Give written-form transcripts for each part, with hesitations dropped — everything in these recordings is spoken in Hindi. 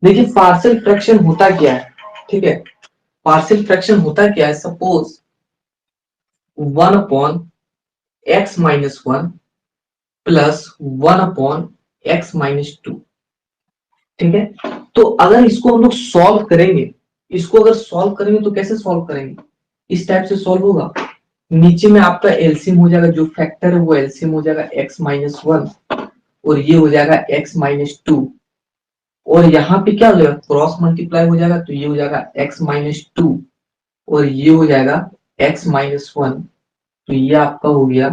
देखिए पार्शियल फ्रैक्शन होता क्या है, ठीक है, पार्शियल फ्रैक्शन होता क्या है, सपोज 1/x-1 प्लस 1/x-2, ठीक है। तो अगर इसको हम लोग सॉल्व करेंगे, इसको अगर सॉल्व करेंगे तो कैसे सॉल्व करेंगे, इस टाइप से सॉल्व होगा। नीचे में आपका एलसीएम हो जाएगा, जो फैक्टर है वो एलसीएम हो जाएगा x-1 और ये हो जाएगा x-2, और यहाँ पे क्या हो जाएगा, क्रॉस मल्टीप्लाई हो जाएगा, तो ये हो जाएगा x-2 और ये हो जाएगा x-1, तो ये आपका हो गया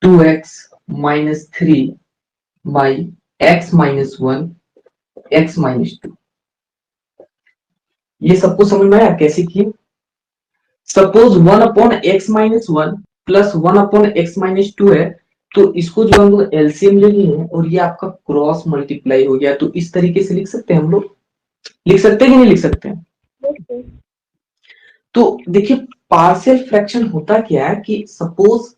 2x-3 बाई x-1 x-2। ये सबको समझ में आया कैसे किए। सपोज 1/x-1 प्लस 1/x-2 है, तो इसको जो हम लोग एलसीएम ले लिए हैं और ये आपका क्रॉस मल्टीप्लाई हो गया, तो इस तरीके से लिख सकते हैं हम लोग, लिख सकते हैं कि नहीं लिख सकते हैं। तो देखिए पार्शियल फ्रैक्शन होता क्या है कि सपोज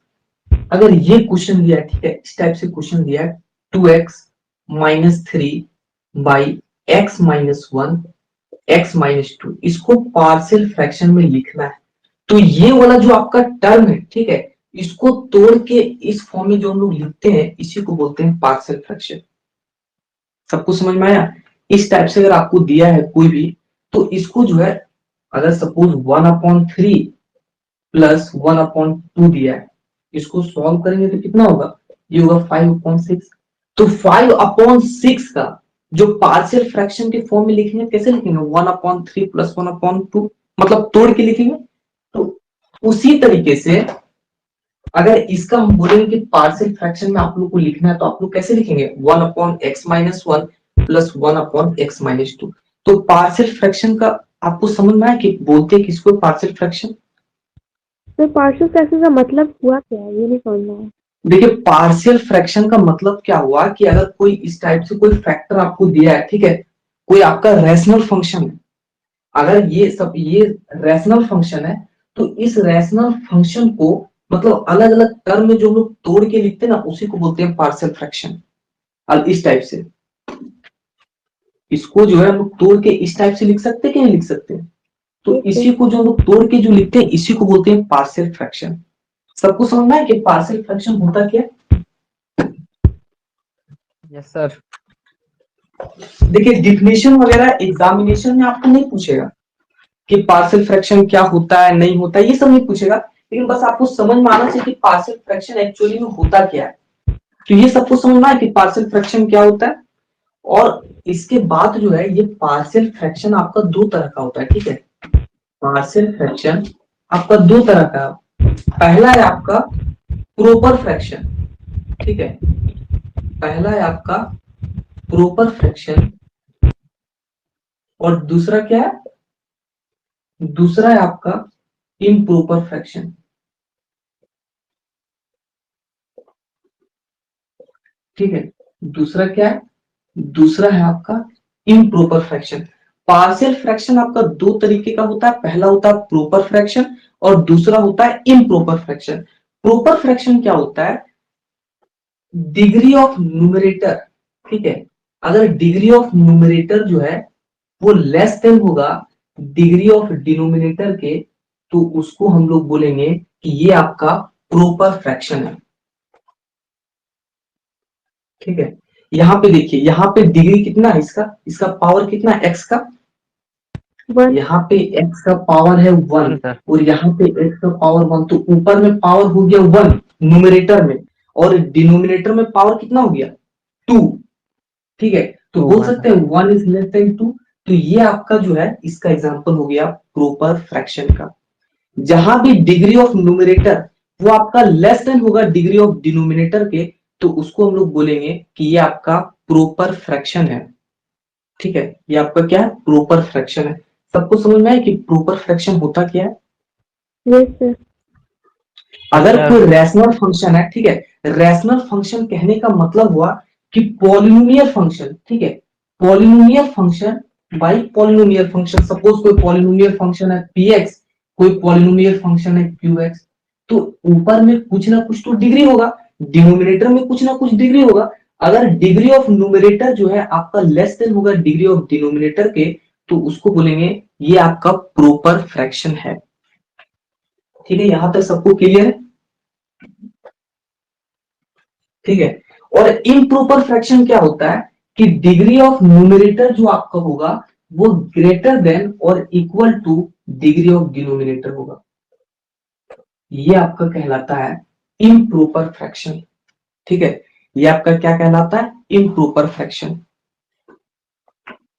अगर ये क्वेश्चन दिया है, ठीक है, इस टाइप से क्वेश्चन दिया है 2x-3 बाई x-1 x-2, इसको पार्शियल फ्रैक्शन में लिखना है। तो ये वाला जो आपका टर्म है, ठीक है, इसको तोड़ के इस फॉर्म में जो हम लोग लिखते हैं इसी को बोलते हैं पार्शियल फ्रैक्शन। सबको समझ में आया। इस टाइप से अगर आपको दिया है कोई भी, तो इसको जो है अगर सपोज 1/3 प्लस 1/2 दिया है, इसको सॉल्व करेंगे तो कितना होगा, ये होगा 5/6। तो 5/6 का जो पार्शियल फ्रैक्शन के फॉर्म में लिखेंगे कैसे लिखेंगे, 1/3 प्लस 1/2, मतलब तोड़ के लिखेंगे। तो उसी तरीके से अगर इसका हम बोलेंगे कि पार्शियल फ्रैक्शन में आप लोग को लिखना है, तो आप लोग कैसे लिखेंगे, 1/x-1 प्लस 1/x-2। तो पार्शियल फ्रैक्शन का आपको समझ में आया कि बोलते किसको पार्शियल फ्रैक्शन। तो पार्शियल फ्रैक्शन का मतलब हुआ क्या है, ये नहीं समझ में आया। देखिए पार्शियल फ्रैक्शन का मतलब क्या हुआ कि अगर कोई इस टाइप से कोई फैक्टर आपको दिया है, ठीक है, कोई आपका रैशनल फंक्शन है, अगर ये रैशनल फंक्शन है, तो इस रैशनल फंक्शन को मतलब अलग अलग टर्म में जो हम लोग तोड़ के लिखते हैं ना, उसी को बोलते हैं पार्शियल फ्रैक्शन। अब इस टाइप से इसको जो है हम लोग तोड़ के इस टाइप से लिख सकते हैं कि नहीं लिख सकते, तो इसी को जो हम लोग तोड़ के जो लिखते हैं इसी को बोलते हैं पार्शियल फ्रैक्शन। सबको समझना है कि पार्शियल फ्रैक्शन होता क्या है। Yes sir. देखिए डिफिनेशन वगैरह एग्जामिनेशन में आपको नहीं पूछेगा कि पार्शियल फ्रैक्शन क्या होता है नहीं होता, ये सब नहीं पूछेगा, लेकिन बस आपको समझ में आना चाहिए कि पार्शियल फ्रैक्शन एक्चुअली में होता क्या है। तो ये सबको समझना है कि पार्शियल फ्रैक्शन क्या होता है। और इसके बाद जो है ये पार्शियल फ्रैक्शन आपका दो तरह का होता है, ठीक है, पार्शियल फ्रैक्शन आपका दो तरह का। पहला है आपका प्रॉपर फ्रैक्शन, ठीक है, पहला है आपका प्रॉपर फ्रैक्शन और दूसरा क्या है, दूसरा है आपका इम्प्रॉपर फ्रैक्शन। ठीक है, दूसरा क्या है, दूसरा है आपका इम्प्रॉपर फ्रैक्शन। पार्शियल फ्रैक्शन आपका दो तरीके का होता है, पहला होता है प्रॉपर फ्रैक्शन और दूसरा होता है इम्प्रॉपर फ्रैक्शन। प्रॉपर फ्रैक्शन क्या होता है, डिग्री ऑफ न्यूमरेटर, ठीक है, अगर डिग्री ऑफ न्यूमरेटर जो है वो लेस देन होगा डिग्री ऑफ डिनोमिनेटर के, तो उसको हम लोग बोलेंगे कि ये आपका प्रॉपर फ्रैक्शन है। ठीक है, यहाँ पे देखिए, यहाँ पे डिग्री कितना है इसका, इसका पावर कितना है एक्स का, यहाँ पे x का पावर है 1 और यहाँ पे x का पावर 1, तो ऊपर में पावर हो गया 1 न्यूमरेटर में और डिनोमिनेटर में पावर कितना हो गया 2। ठीक है, तो बोल सकते हैं 1 इज लेस देन 2। तो ये आपका जो है इसका एग्जांपल हो गया प्रॉपर फ्रैक्शन का। जहां भी डिग्री ऑफ न्यूमरेटर वो आपका लेस देन होगा डिग्री ऑफ डिनोमिनेटर के, तो उसको हम लोग बोलेंगे कि ये आपका प्रॉपर फ्रैक्शन है। ठीक है, ये आपका क्या है, प्रॉपर फ्रैक्शन है। सबको समझ में आया कि प्रॉपर फ्रैक्शन होता क्या है। yes, अगर कोई रैशनल फंक्शन है, ठीक है, रैशनल फंक्शन कहने का मतलब हुआ कि पॉलिनोमियल फंक्शन, ठीक है, polynomial function by polynomial function. Suppose कोई पॉलिनोमियल फंक्शन है px, कोई पॉलिनोमियल फंक्शन है qx, तो ऊपर में कुछ ना कुछ तो डिग्री होगा, डिनोमिनेटर में कुछ ना कुछ डिग्री होगा। अगर डिग्री ऑफ न्यूमरेटर जो है आपका लेस देन होगा डिग्री ऑफ डिनोमिनेटर के, तो उसको बोलेंगे ये आपका प्रॉपर फ्रैक्शन है। ठीक है, यहां तक सबको क्लियर है? ठीक है। और इम्प्रॉपर फ्रैक्शन क्या होता है कि डिग्री ऑफ न्यूमरेटर जो आपका होगा वो ग्रेटर देन और equal to degree of denominator होगा। ये आपका कहलाता है इम्प्रॉपर फ्रैक्शन। ठीक है, ये आपका क्या कहलाता है? Improper fraction.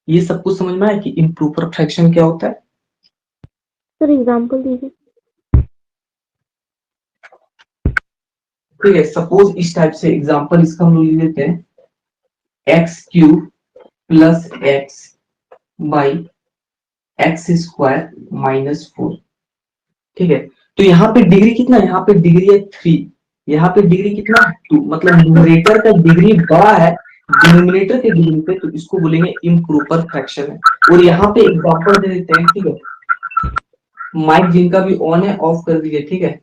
ये सब कुछ समझ में आया कि इम्प्रॉपर फ्रैक्शन क्या होता है? सर एग्जांपल दीजिए। ठीक है, सपोज इस टाइप से एग्जांपल इसका हम लोग ले लेते हैं, x cube plus x by x square minus 4। ठीक है, तो यहाँ पे डिग्री कितना है? यहाँ पे डिग्री है 3, यहाँ पे डिग्री कितना है? 2। मतलब न्यूमरेटर का डिग्री बड़ा है डिनोमिनेटर के डिग्री पे, तो इसको बोलेंगे इम्प्रॉपर फ्रैक्शन है। और यहाँ पे एग्जांपल दे देते हैं। ठीक है, माइक जिनका भी ऑन है ऑफ कर दीजिए। ठीक है,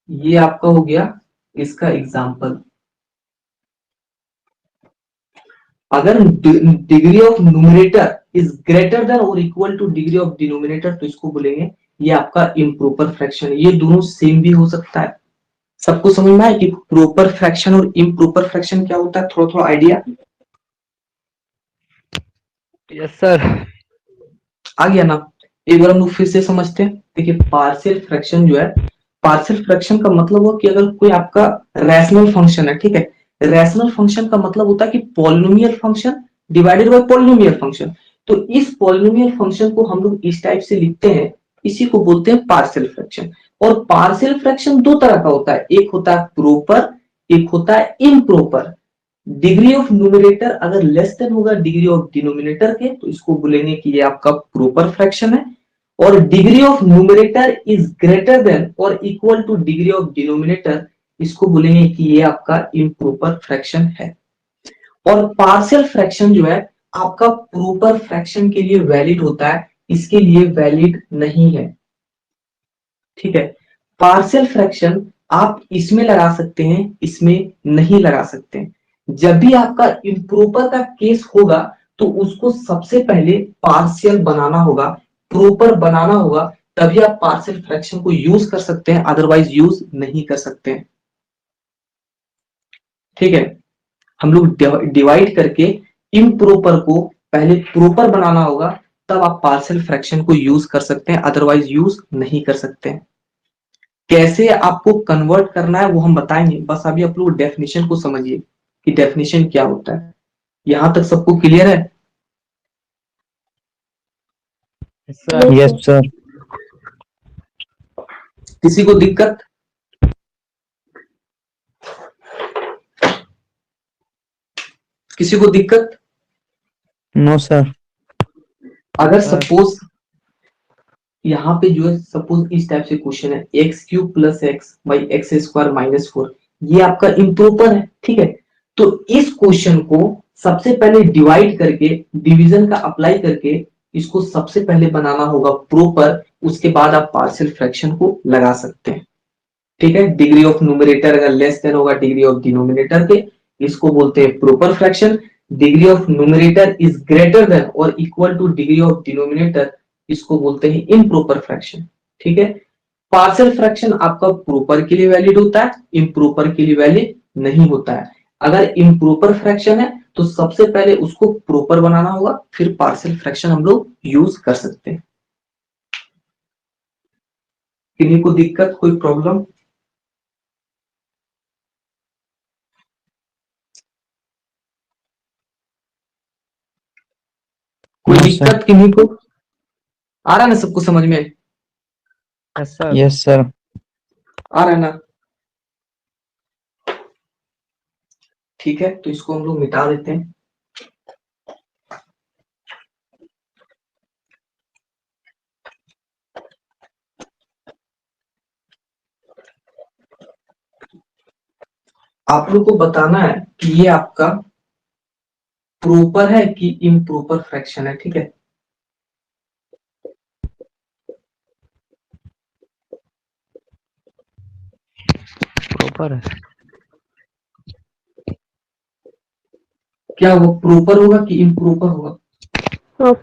ये आपका हो गया इसका एग्जांपल। अगर degree of numerator is greater than और equal to degree of denominator, तो इसको बोलेंगे ये आपका इम्प्रॉपर फ्रैक्शन है। ये दोनों सेम भी हो सकता है। सबको समझ में आया कि प्रॉपर फ्रैक्शन और इम्प्रॉपर फ्रैक्शन क्या होता है? थोड़ा थोड़ा आइडिया यस सर। आ गया ना? एक बार हम लोग फिर से समझते हैं। देखिए, पार्शियल फ्रैक्शन जो है, पार्शियल फ्रैक्शन का मतलब हो कि अगर कोई आपका रैशनल फंक्शन है, ठीक है, रैशनल फंक्शन का मतलब होता है कि polynomial function divided by polynomial function. तो इस पॉलिनोमियल फंक्शन को हम लोग इस टाइप से लिखते हैं, इसी को बोलते हैं पार्शियल फ्रैक्शन। और पार्शियल फ्रैक्शन दो तरह का होता है, एक होता है प्रॉपर, एक होता है इम्प्रॉपर। डिग्री ऑफ न्यूमरेटर अगर लेस देन होगा डिग्री ऑफ डिनोमिनेटर के, तो इसको बोलेंगे कि ये आपका प्रॉपर फ्रैक्शन है। और degree of numerator is greater than और equal to degree of denominator, इसको बोलेंगे कि ये आपका इम्प्रॉपर फ्रैक्शन है। और पार्शियल फ्रैक्शन जो है आपका प्रॉपर फ्रैक्शन के लिए वैलिड होता है, इसके लिए वैलिड नहीं है। ठीक है, पार्शियल फ्रैक्शन आप इसमें लगा सकते हैं, इसमें नहीं लगा सकते। जब भी आपका इम्प्रॉपर का केस होगा तो उसको सबसे पहले पार्शियल बनाना होगा, प्रॉपर बनाना होगा, तभी आप पार्शियल फ्रैक्शन को यूज कर सकते हैं, अदरवाइज यूज नहीं कर सकते हैं। ठीक है, हम लोग डिवाइड करके इम्प्रॉपर को पहले प्रॉपर बनाना होगा, तब आप पार्शियल फ्रैक्शन को यूज कर सकते हैं, अदरवाइज यूज नहीं कर सकते हैं। कैसे आपको कन्वर्ट करना है वो हम बताएंगे, बस अभी आप लोग डेफिनेशन को समझिए कि डेफिनेशन क्या होता है। यहां तक सबको क्लियर है? Yes sir. किसी को दिक्कत? किसी को दिक्कत? No sir. अगर सपोज यहाँ पे जो है, सपोज इस टाइप से क्वेश्चन है, x cube plus x by x square minus 4, ये आपका इम्प्रॉपर है। ठीक है, तो इस क्वेश्चन को सबसे पहले डिवाइड करके, डिवीजन का अप्लाई करके इसको सबसे पहले बनाना होगा प्रॉपर, उसके बाद आप पार्शियल फ्रैक्शन को लगा सकते हैं। ठीक है, डिग्री ऑफ न्यूमरेटर अगर लेस देन होगा डिग्री ऑफ डिनोमिनेटर के, इसको बोलते हैं proper fraction. Degree of numerator is greater than और equal to degree of denominator, इसको बोलते हैं इम्प्रॉपर फ्रैक्शन। ठीक है, पार्शियल फ्रैक्शन आपका प्रॉपर के लिए वैलिड होता है, इम्प्रॉपर के लिए वैलिड नहीं होता है। अगर इम्प्रॉपर फ्रैक्शन है तो सबसे पहले उसको प्रॉपर बनाना होगा, फिर पार्शियल फ्रैक्शन हम लोग यूज कर सकते हैं। किन्हीं को दिक्कत, कोई प्रॉब्लम? कोई नो सर। दिक्कत किन्हीं को? आ रहा है ना सबको समझ में? Yes sir. आ रहा है ना? ठीक है, तो इसको हम लोग मिटा देते हैं। आप लोग को बताना है कि ये आपका प्रॉपर है कि इम्प्रॉपर फ्रैक्शन है। ठीक है, प्रॉपर है। क्या होगा, प्रॉपर होगा कि इम्प्रॉपर होगा?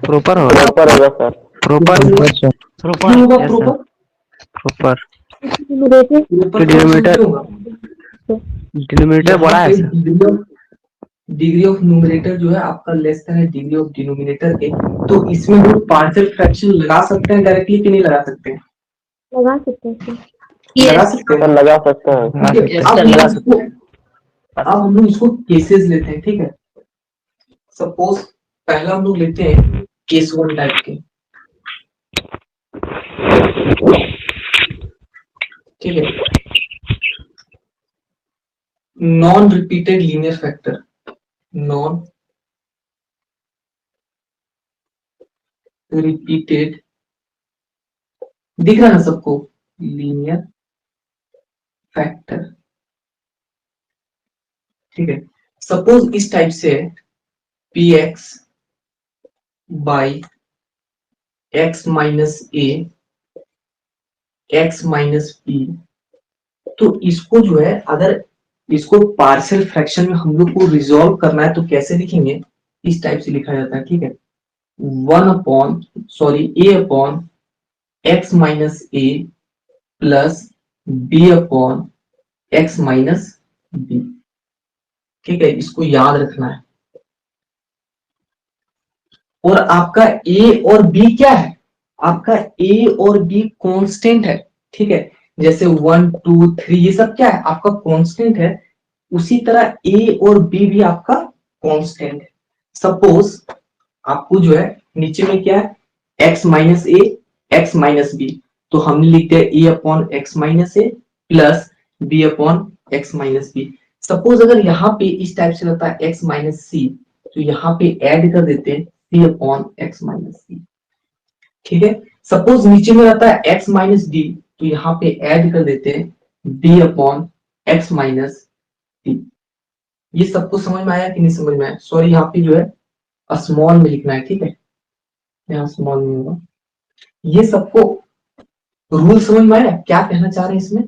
प्रॉपर होगा सर। प्रॉपर सर क्यों होगा proper? Proper numerator proper denominator क्यों होगा? डिनोमिनेटर यहाँ बड़ा है पे सर। डिग्री ऑफ न्यूमरेटर जो है आपका लेस देन है डिग्री ऑफ डिनोमिनेटर के, तो इसमें हम पार्शियल फ्रैक्शन लगा सकते हैं डायरेक्टली कि नहीं लगा सकते हैं? लगा सकते हैं सर। लगा सकते हैं। लगा सकते हैं। ठीक है, अब हम लोग इसको केसेस लेते हैं, ठीक है। सपोज पहला हम लोग लेते हैं केस वन टाइप के, ठीक है। Non repeated linear factor, non repeated, दिख रहा है ना सबको, लीनियर फैक्टर, ठीक है। सपोज इस टाइप से है P x by x minus A x minus P, तो इसको जो है अगर इसको पार्शियल फ्रैक्शन में हम लोग को रिजॉल्व करना है तो कैसे लिखेंगे, इस टाइप से लिखा जाता है, ठीक है। A upon X minus A plus B upon X minus B, ठीक है, इसको याद रखना है। और आपका ए और बी क्या है, आपका ए और बी कांस्टेंट है, ठीक है। जैसे 1 2 3 ये सब क्या है, आपका कांस्टेंट है। उसी तरह ए और बी भी आपका कांस्टेंट है। सपोज आपको जो है नीचे में क्या है, X minus A x minus B, तो हम लिखते हैं A upon X minus A plus B upon X minus B. Suppose अगर यहाँ पे इस टाइप से रहता है एक्स माइनस सी, तो यहाँ पे ऐड कर देते हैं सी अपॉन एक्स माइनस सी, ठीक है। सपोज नीचे में रहता है एक्स माइनस डी, तो यहाँ पे ऐड कर देते हैं D upon X minus D. ये सबको समझ में आया कि नहीं समझ में आया? सॉरी यहाँ पे जो है स्मॉल में लिखना है, ठीक है, यहाँ स्मॉल में होगा। ये सबको रूल समझ में आया, क्या कहना चाह रहे हैं इसमें?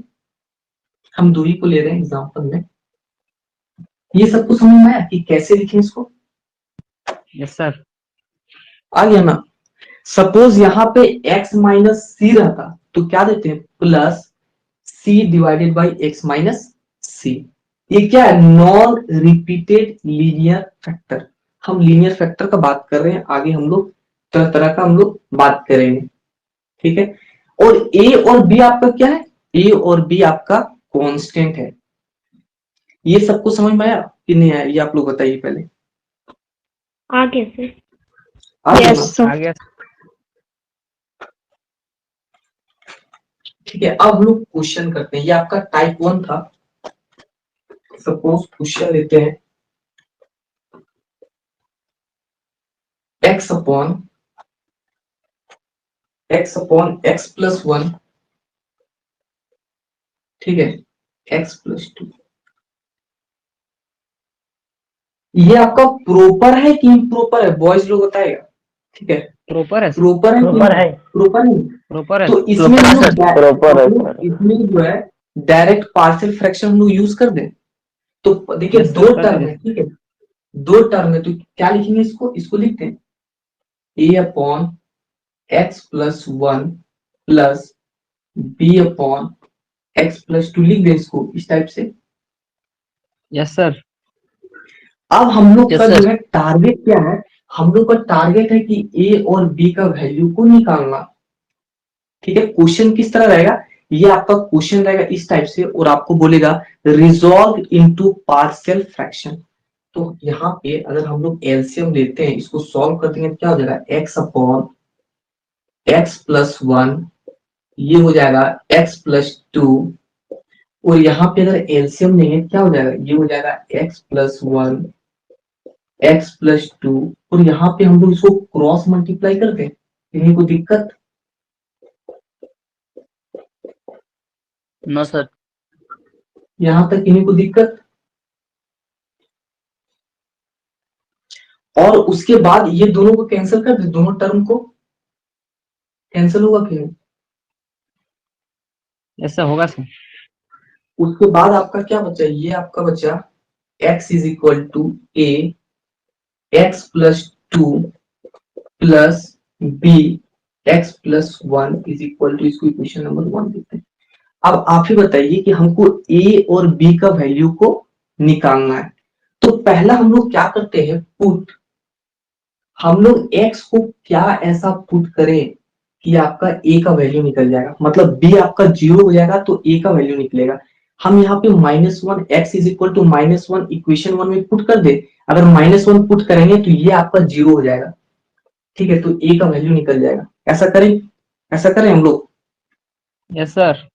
हम दूरी को ले रहे हैं एग्जाम्पल में, ये सबको समझ में आया कि कैसे लिखें इसको? Yes sir. आ गया ना? सपोज यहाँ पे x माइनस सी रहता तो क्या देते हैं, plus c divided by x minus C. ये क्या है, नॉन रिपीटेड लीनियर फैक्टर। हम लीनियर फैक्टर का बात कर रहे हैं, आगे हम लोग तरह तरह का हम लोग बात करेंगे, ठीक है। और a और b आपका क्या है, a और b आपका कांस्टेंट है। ये सबको समझ में आया कि नहीं आया, ये आप लोग बताइए पहले। आगे सर। आ गया यस ना? आ गया। ठीक है, अब हम लोग क्वेश्चन करते हैं। ये आपका टाइप 1 था। सपोज क्वेश्चन लेते हैं x अपॉन x प्लस 1, ठीक है, x प्लस 2। ये आपका प्रॉपर है कि इम्प्रॉपर है, बॉयज लोग बताएगा, ठीक है। प्रॉपर है सर। प्रॉपर है, प्रॉपर है, प्रॉपर है। प्रॉपर है। तो इसमें हम लोग इसमें जो है डायरेक्ट पार्शियल फ्रैक्शन हम लोग यूज कर दें, तो देखिए Yes, sir, दो कर टर्म दीजिए। है, ठीक है, दो टर्म है, तो क्या लिखेंगे इसको, इसको लिखते हैं a upon x plus 1 plus B upon x plus 2, लिख दे इसको इस टाइप से। Yes sir. अब हम लोग Yes, का sir. जो है टारगेट क्या है, हम लोग का टारगेट है कि ए और बी का वैल्यू को निकालना, ठीक है। क्वेश्चन किस तरह रहेगा, ये आपका क्वेश्चन रहेगा इस टाइप से, और आपको बोलेगा रिजॉल्व इनटू पार्शियल फ्रैक्शन। तो यहाँ पे अगर हम लोग एलसीएम लेते हैं, इसको सॉल्व कर देंगे, क्या हो जाएगा, एक्स अपॉन एक्स प्लस 1, ये हो जाएगा एक्स प्लस 2, और यहाँ पे अगर एलसीएम लेंगे क्या हो जाएगा, ये हो जाएगा एक्स प्लस 1 एक्स प्लस 2, और यहाँ पे हम लोग इसको क्रॉस मल्टीप्लाई कर दें, इन्हीं को दिक्कत? No sir. यहां तक इन्हीं को दिक्कत? और उसके बाद ये दोनों को कैंसिल कर दे, दोनों टर्म को कैंसिल होगा कि नहीं? ऐसा होगा सर। उसके बाद आपका क्या बचा, ये आपका बचा x is equal to a x plus 2 plus b x plus 1 is equal to, इसको इक्वेशन नंबर 1 देते हैं। अब आप ही बताइए कि हमको ए और बी का वैल्यू को निकालना है। तो पहला हम लोग क्या करते हैं, पुट। हम लोग एक्स को क्या ऐसा पुट करें कि आपका ए का वैल्यू निकल जाएगा, मतलब बी आपका 0 हो जाएगा तो ए का वैल्यू निकलेगा। हम यहाँ पे -1 x is equal to -1 equation 1 में पुट कर दे। अगर -1 पुट करेंगे तो ये आपका 0 हो जाएगा, ठीक है, तो ए का वैल्यू निकल जाएगा। ऐसा करें, ऐसा करें हम लोग। Yes sir.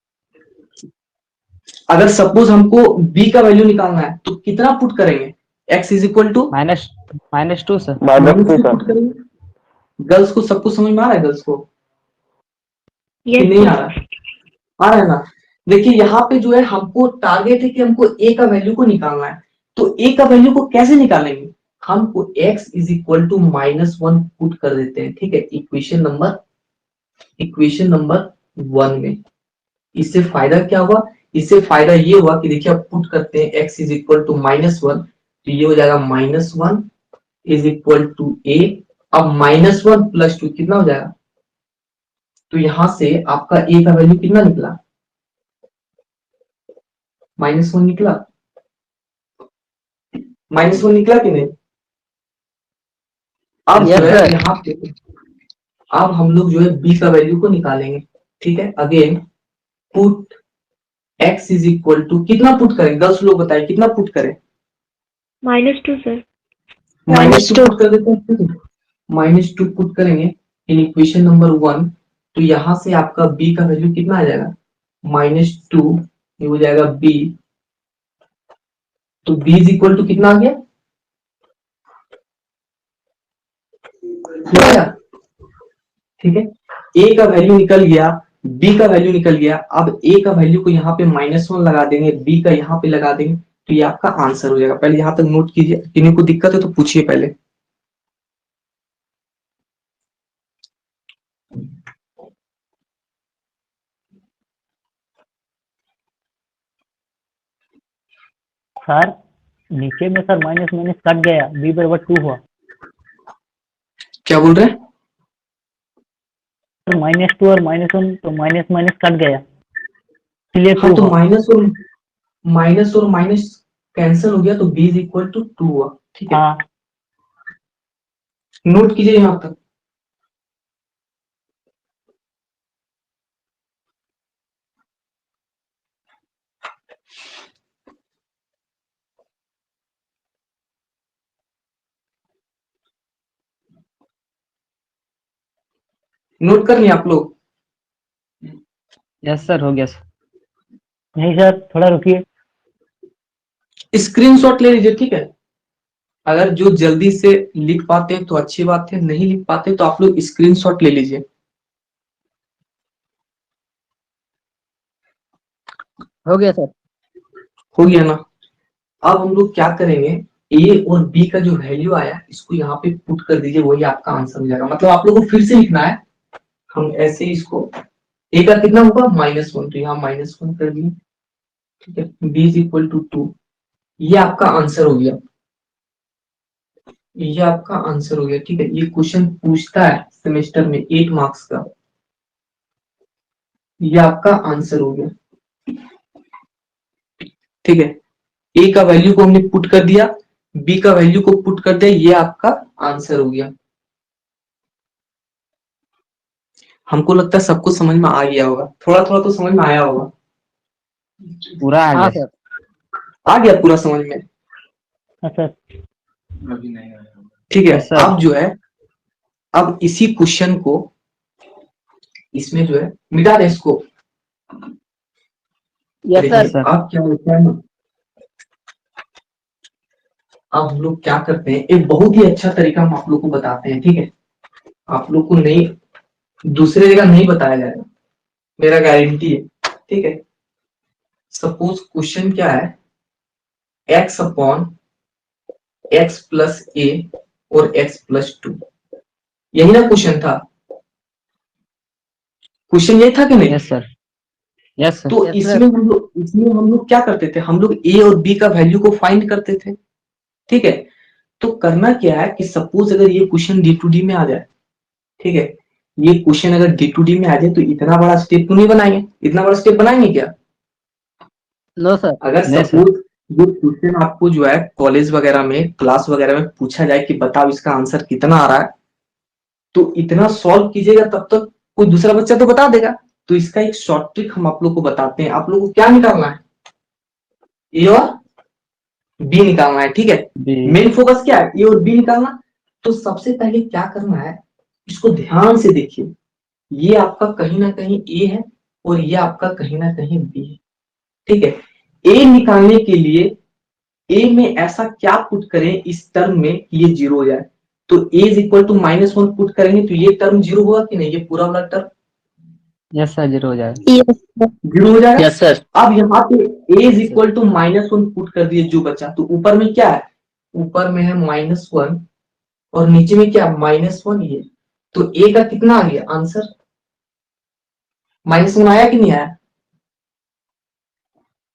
अगर सपोज हमको बी का वैल्यू निकालना है तो कितना पुट करेंगे, x is equal to -2 sir. -2 put करेंगे। गर्ल्स को सबको समझ में आ रहा है, गर्ल्स को कि यस नहीं आ सर। रहा? आ रहा है ना। देखिए यहाँ पे जो है हमको टारगेट है कि हमको ए का वैल्यू को निकालना है। तो ए का वैल्यू को कैसे निकालेंगे, हमको x is equal to -1 put कर देते हैं, ठीक है, इक्वेशन नंबर 1 में। इससे फायदा क्या हुआ, इससे फायदा ये हुआ कि देखिए आप पुट करते हैं x इज इक्वल टू -1, तो ये हो जाएगा -1 इज इक्वल टू a। अब -1 प्लस 2 कितना हो जाएगा, तो यहां से आपका a का वैल्यू कितना निकला, -1 निकला, -1 निकला कि नहीं। अब Yes, जो है sir. यहाँ पे अब हम लोग जो है b का वैल्यू को निकालेंगे, ठीक है। Again put x is equal to, कितना पुट करें, 10 लोग बताए कितना पुट करें। -2 सर। -2 पुट कर देते हैं, -2 पुट करेंगे इन इक्वेशन नंबर 1। तो यहां से आपका b का वैल्यू कितना आ जाएगा, -2, ये हो जाएगा b। तो b इज इक्वल टू कितना आ गया, ठीक है। a का वैल्यू निकल गया, b का वैल्यू निकल गया। अब a का वैल्यू को यहाँ पे -1 लगा देंगे, b का यहाँ पे लगा देंगे, तो ये आपका आंसर हो जाएगा। पहले यहाँ तक नोट कीजिए, किन्हीं को दिक्कत है तो पूछिए पहले। सर नीचे में सर माइनस माइनस कट गया, बी बराबर 2 हुआ। क्या बोल रहे हैं, सर -2 और -1 तो माइनस माइनस कट गया, इसलिए 2 हाँ तो हुआ। माइनस और माइनस कैंसिल हो गया तो b इज इक्वल टू 2 हुआ, ठीक है। हाँ नोट कीजिए यहाँ तक। नोट कर लिया आप लोग, यस सर, हो गया सर। नहीं सर, थोड़ा रुकिए। स्क्रीनशॉट ले लीजिए, ठीक है। अगर जो जल्दी से लिख पाते हैं तो अच्छी बात है, नहीं लिख पाते तो आप लोग स्क्रीनशॉट ले लीजिए। हो गया सर। हो गया ना। अब हम लोग क्या करेंगे, ए और बी का जो वैल्यू आया इसको यहाँ पे पुट कर दीजिए, वही आपका आंसर हो जाएगा। मतलब आप लोगों को फिर से लिखना है, हम ऐसे ही इसको, ए का कितना होगा -1, तो यहाँ -1 कर दिए, ठीक है। बी इज इक्वल टू 2, ये आपका आंसर हो गया, ये आपका आंसर हो गया, ठीक है। ये क्वेश्चन पूछता है सेमेस्टर में 8 मार्क्स का, ये आपका आंसर हो गया, ठीक है। ए का वैल्यू को हमने पुट कर दिया, बी का वैल्यू को पुट कर दिया, ये आपका आंसर हो गया। हमको लगता है सबको समझ में आ गया होगा, थोड़ा थोड़ा तो समझ में आया होगा। पूरा आ हाँ गया सर। आ गया पूरा समझ में, हाँ सर। ठीक है। Yes, sir. अब जो है, अब इसी क्वेश्चन को इसमें जो है मिटा दें इसको। यस देखिए, सर। अब क्या होता है ना, अब हम लोग क्या करते हैं, एक बहुत ही अच्छा तरीका हम आप लोग को बताते हैं, ठीक है। आप लोग को नहीं, दूसरे जगह नहीं बताया जाएगा, मेरा गारंटी है, ठीक है। सपोज क्वेश्चन क्या है, x अपॉन x प्लस ए और x प्लस 2, यही ना क्वेश्चन था, क्वेश्चन यही था कि नहीं। Yes sir. Yes sir. तो इसमें हम लोग क्या करते थे, हम लोग a और b का वैल्यू को फाइंड करते थे, ठीक है। तो करना क्या है कि सपोज अगर ये क्वेश्चन डी टू डी में आ जाए, ठीक है, ये क्वेश्चन अगर डी टू डी में आ जाए तो इतना बड़ा स्टेप तो नहीं बनाएंगे, इतना बड़ा स्टेप बनाएंगे क्या? नो सर, अगर नहीं सर। सपोज ये क्वेश्चन आपको जो है कॉलेज वगैरह में, क्लास वगैरह में पूछा जाए कि बताओ इसका आंसर कितना आ रहा है, तो इतना सॉल्व कीजिएगा तब तक कोई दूसरा बच्चा तो बता देगा। तो इसका एक शॉर्ट ट्रिक हम आप लोग को बताते हैं। आप लोग को क्या निकालना है? ए और बी निकालना है, ठीक है। मेन फोकस क्या है? ए और बी निकालना। तो सबसे पहले क्या करना है, इसको ध्यान से देखिए, ये आपका कहीं ना कहीं ए है और ये आपका कहीं ना कहीं बी है, ठीक है। ए निकालने के लिए ए में ऐसा क्या पुट करें इस टर्म में कि ये जीरो हो जाए? तो ए इज इक्वल टू -1 पुट करेंगे तो ये टर्म जीरो होगा कि नहीं? ये पूरा वाला टर्म यस सर, जीरो हो जाएगा। जीरो हो जाएगा। Yes sir. अब यहाँ पे a is equal to -1 put कर दिए जो बचा, तो ऊपर में क्या है? ऊपर में है -1 और नीचे में क्या? -1 ये। तो a का कितना आ गया आंसर? -1 आया कि नहीं आया?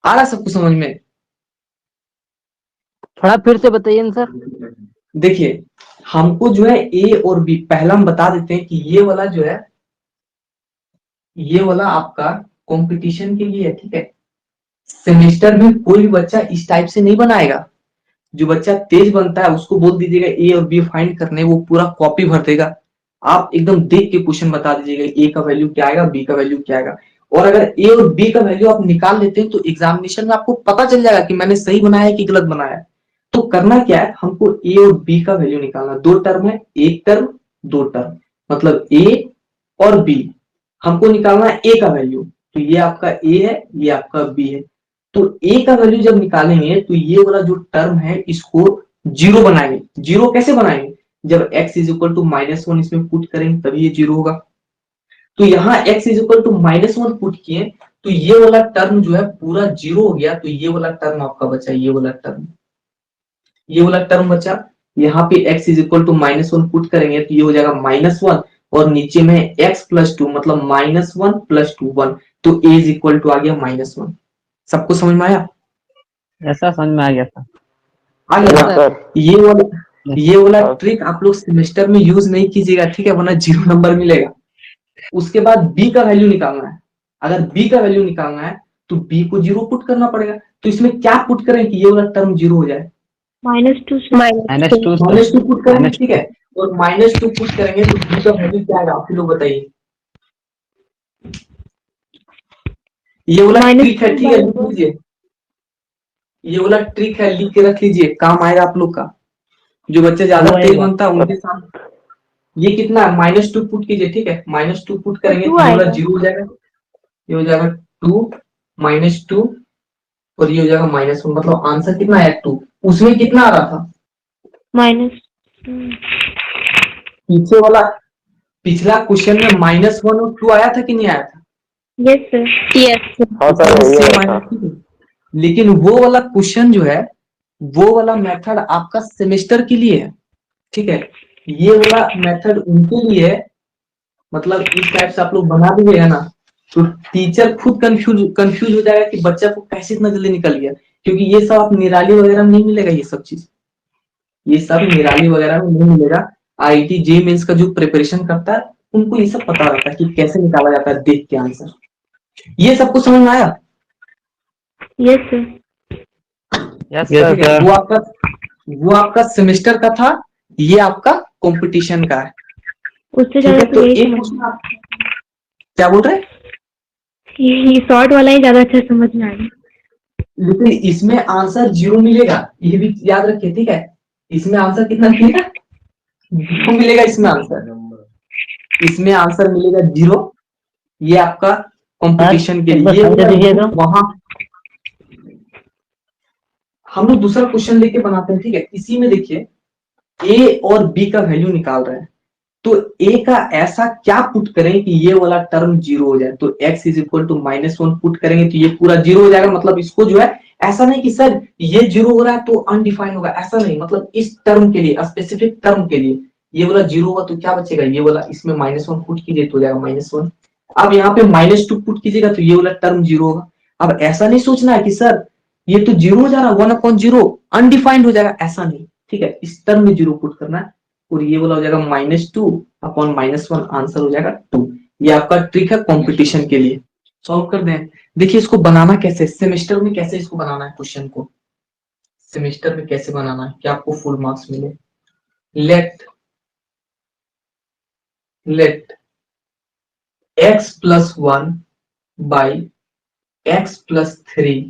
आ रहा सबको समझ में? थोड़ा फिर से बताइए ना सर। देखिए, हमको जो है ए और बी, पहला हम बता देते हैं कि ये वाला जो है, ये वाला आपका कंपटीशन के लिए है, ठीक है। सेमेस्टर में कोई भी बच्चा इस टाइप से नहीं बनाएगा। जो बच्चा तेज बनता है उसको बोल दीजिएगा ए और बी फाइंड करने, वो पूरा कॉपी भर देगा। आप एकदम देख के क्वेश्चन बता दीजिएगा ए का वैल्यू क्या आएगा, बी का वैल्यू क्या आएगा। और अगर ए और बी का वैल्यू आप निकाल लेते हैं तो एग्जामिनेशन में आपको पता चल जाएगा कि मैंने सही बनाया है कि गलत बनाया है। तो करना क्या है, हमको ए और बी का वैल्यू निकालना। दो टर्म है, एक टर्म दो टर्म, मतलब ए और बी। हमको निकालना है ए का वैल्यू, तो ये आपका ए है, ये आपका बी है। तो ए का वैल्यू जब निकालेंगे तो ये वाला जो टर्म है इसको जीरो बनाएंगे। जीरो कैसे बनाएंगे? जब x इज इक्वल टू -1 इसमें पुट करेंगे तभी ये जीरो होगा। तो यहाँ x is equal to -1 put किए तो ये वाला टर्म जो है पूरा जीरो हो गया। तो ये वाला टर्म आपका बचा, ये वाला टर्म, ये वाला टर्म बचा। यहाँ पे x is equal to -1 put करेंगे तो ये हो जाएगा -1 और नीचे में x प्लस 2 मतलब -1 प्लस 2 1। तो a इज इक्वल टू आ गया -1। सबको समझ में आया? ऐसा समझ में आ गया सर। आ गया ना? सर। ये वाला ट्रिक आप लोग सेमेस्टर में यूज नहीं कीजिएगा, ठीक है, वरना 0 नंबर मिलेगा। उसके बाद बी का वैल्यू निकालना है। अगर बी का वैल्यू निकालना है तो बी को 0 पुट करना पड़ेगा। तो इसमें क्या पुट करें कि ये वाला टर्म 0 हो जाए? -2 पुट करेंगे, ठीक है। और -2 पुट करेंगे तो बी का वैल्यू क्या आएगा? आप लोग बताइए। ये वाला ट्रिक है, ठीक है, लिख लीजिए। ये वाला ट्रिक है, लिख के रख लीजिए, काम आएगा आप लोग का। जो बच्चे ज्यादा तेज बनता है उनके साथ। ये कितना है? -2 पुट कीजिए, ठीक है। -2 पुट करेंगे तो ये वाला 0 हो जाएगा। ये हो जाएगा 2 -2 और ये हो जाएगा -1, मतलब आंसर कितना है? 2। उसमें कितना आ रहा था? पीछे वाला, पिछला क्वेश्चन में -1 और 2 आया था कि नहीं आया था? Yes sir. लेकिन वो वाला क्वेश्चन जो है, वो वाला मेथड आपका सेमेस्टर के लिए है, ठीक है। ये वाला मेथड उनके लिए है, मतलब इस टाइप से आप लोग बना दीजिएगा ना तो टीचर खुद कंफ्यूज हो जाएगा कि बच्चा को कैसे इतना जल्दी निकल गया। क्योंकि ये सब आप निराली वगैरह में नहीं मिलेगा, ये सब चीज, ये सब निराली वगैरह में नहीं मिलेगा। आईआईटी जेईई मेंस का जो प्रिपरेशन करता है उनको ये सब पता रहता है कि कैसे निकाला जाता है देख के आंसर। ये सबको समझ में आया? Yes sir. यस ठीक है, सर। वो आपका सेमेस्टर का था, ये आपका कंपटीशन का है। उससे ठीक है, ज्यादा तो तो एक यही क्वेश्चन आप क्या बोल रहे हैं? ये शॉर्ट वाला ही ज्यादा अच्छा समझ में आएगा। लेकिन इसमें आंसर 0 मिलेगा, ये भी याद रखिए, ठीक है। इसमें आंसर कितना मिलेगा? 0 मिलेगा इसमें आंसर। इसमें आंसर मिलेगा 0। ये आपका कंपटीशन के लिए वहां हम लोग दूसरा क्वेश्चन लेके बनाते हैं, ठीक है। इसी में देखिए ए और बी का वैल्यू निकाल रहे हैं, तो ए का ऐसा क्या पुट करें कि ये वाला टर्म 0 हो जाए? तो x is equal to -1 put करेंगे तो ये पूरा 0 हो जाएगा। मतलब इसको जो है, ऐसा नहीं कि सर ये 0 हो रहा है तो अनडिफाइंड होगा, ऐसा नहीं। मतलब इस टर्म के लिए, स्पेसिफिक टर्म के लिए ये वाला 0 होगा तो क्या बचेगा? ये वाला, इसमें -1 पुट कीजिए तो हो जाएगा -1। अब यहाँ पे -2 पुट कीजिएगा तो ये वाला टर्म 0 होगा। अब ऐसा नहीं सोचना है कि सर ये तो 0 हो जा रहा है, 1/0 अनडिफाइंड हो जाएगा, ऐसा नहीं। ठीक है, इस टर्म में 0 पुट करना है और ये वाला हो जाएगा -2 अपॉन -1, आंसर हो जाएगा 2। ये आपका ट्रिक है कंपटीशन के लिए। सॉल्व कर दें। देखिए इसको बनाना कैसे, सेमेस्टर में कैसे इसको बनाना है, क्वेश्चन को सेमेस्टर में कैसे बनाना है कि आपको फुल मार्क्स मिले। Let x + 1 by x + 3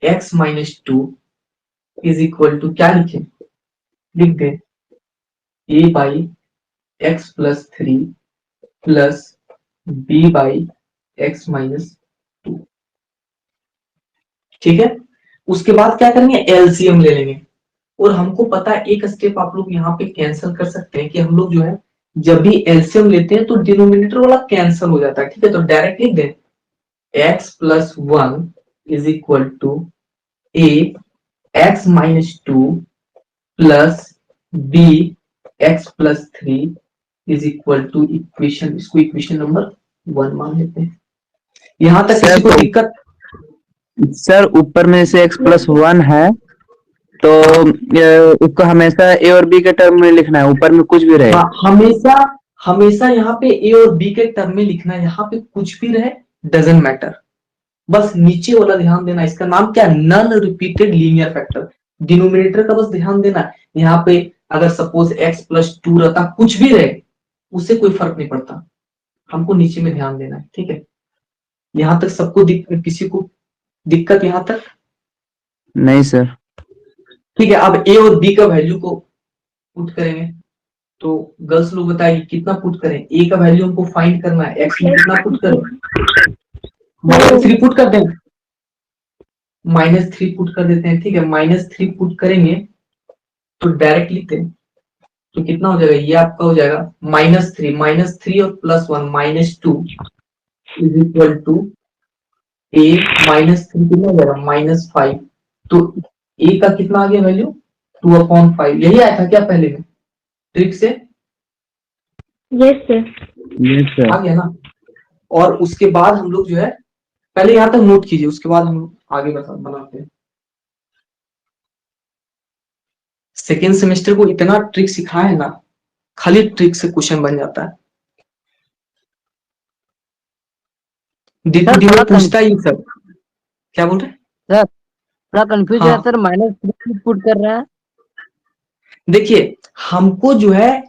x - 2 is equal to क्या लिखे, लिख दे a by x + 3 plus b by x - 2। ठीक है, उसके बाद क्या करेंगे, एलसीएम ले लेंगे। और हमको पता है एक स्टेप आप लोग यहाँ पे कैंसिल कर सकते हैं कि हम लोग जो है जब भी एलसीएम लेते हैं तो डिनोमिनेटर वाला कैंसिल हो जाता है। ठीक है, तो डायरेक्ट लिख दें x + 1 is equal to a x - 2 plus b x + 3 is equal to equation, इसको इक्वेशन नंबर 1 मान लेते हैं। यहां तक किसी को दिक्कत? सर ऊपर में से x+1 है तो उसको हमेशा a और b के टर्म में लिखना है, ऊपर में कुछ भी रहे। हाँ, हमेशा हमेशा यहाँ पे ए और बी के टर्म में लिखना है, यहाँ पे कुछ भी रहे डजेंट मैटर, बस नीचे वाला ध्यान देना। इसका नाम क्या है, non repeated linear factor. Denominator का बस ध्यान देना है। यहाँ पे अगर सपोज x + 2 रहता, कुछ भी रहे उससे कोई फर्क नहीं पड़ता, हमको नीचे में ध्यान देना है। ठीक है, यहाँ तक सबको किसी को दिक्कत यहाँ तक? नहीं सर। ठीक है, अब ए और बी का वैल्यू को पुट करेंगे तो गर्ल्स लोग बताइए कितना पुट करें। ए का वैल्यू हमको फाइंड करना है, एक्स में कितना पुट करें, -3 पुट कर दें, -3 पुट कर देते हैं। ठीक है, -3 पुट करेंगे तो डायरेक्ट लिखते हैं तो कितना हो जाएगा, ये आपका हो जाएगा -3 और +1 -2 इज इक्वल टू a -3 कितना हो जाएगा -5। तो a का कितना आ गया वैल्यू 2/5। यही आया था क्या पहले में ट्रिक से? Yes sir. Yes sir. आ गया ना। और उसके बाद हम लोग जो है पहले यहाँ तक नोट कीजिए, उसके बाद हम आगे बनाते हैं। सेकेंड सेमेस्टर को इतना ट्रिक सिखाया है ना, खाली ट्रिक से क्वेश्चन बन जाता है। सर दीदी थोड़ा पूछता ही सब। क्या बोल रहे हैं? सर थोड़ा कंफ्यूज है हाँ, सर, -3 पुट कर रहा है। देखिए हमको जो है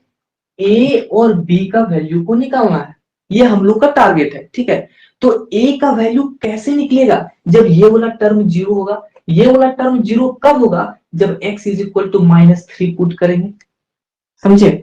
ए और बी का वैल्यू को निकालना है, ये हम लोग का टारगेट है। ठीक है, तो ए का वैल्यू कैसे निकलेगा, जब ये वाला टर्म 0 होगा। ये वाला टर्म 0 कब होगा, जब x is equal to -3 put करेंगे। समझे,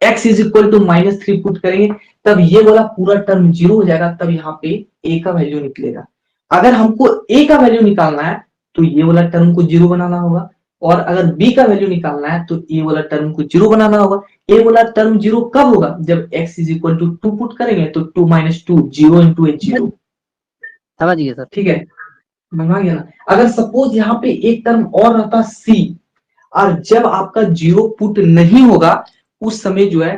x is equal to -3 put करेंगे तब ये वाला पूरा टर्म 0 हो जाएगा, तब यहाँ पे a का वैल्यू निकलेगा। अगर हमको a का वैल्यू निकालना है तो ये वाला टर्म को 0 बनाना होगा, और अगर b का वैल्यू निकालना है तो a वाला टर्म को 0 बनाना होगा। a वाला टर्म 0 कब होगा, जब x is equal to 2 put करेंगे तो 2 - 2 0 × a 0। समझ गए सर। ठीक है, बना गया ना। अगर सपोज यहाँ पे एक टर्म और रहता c, और जब आपका 0 पुट नहीं होगा उस समय जो है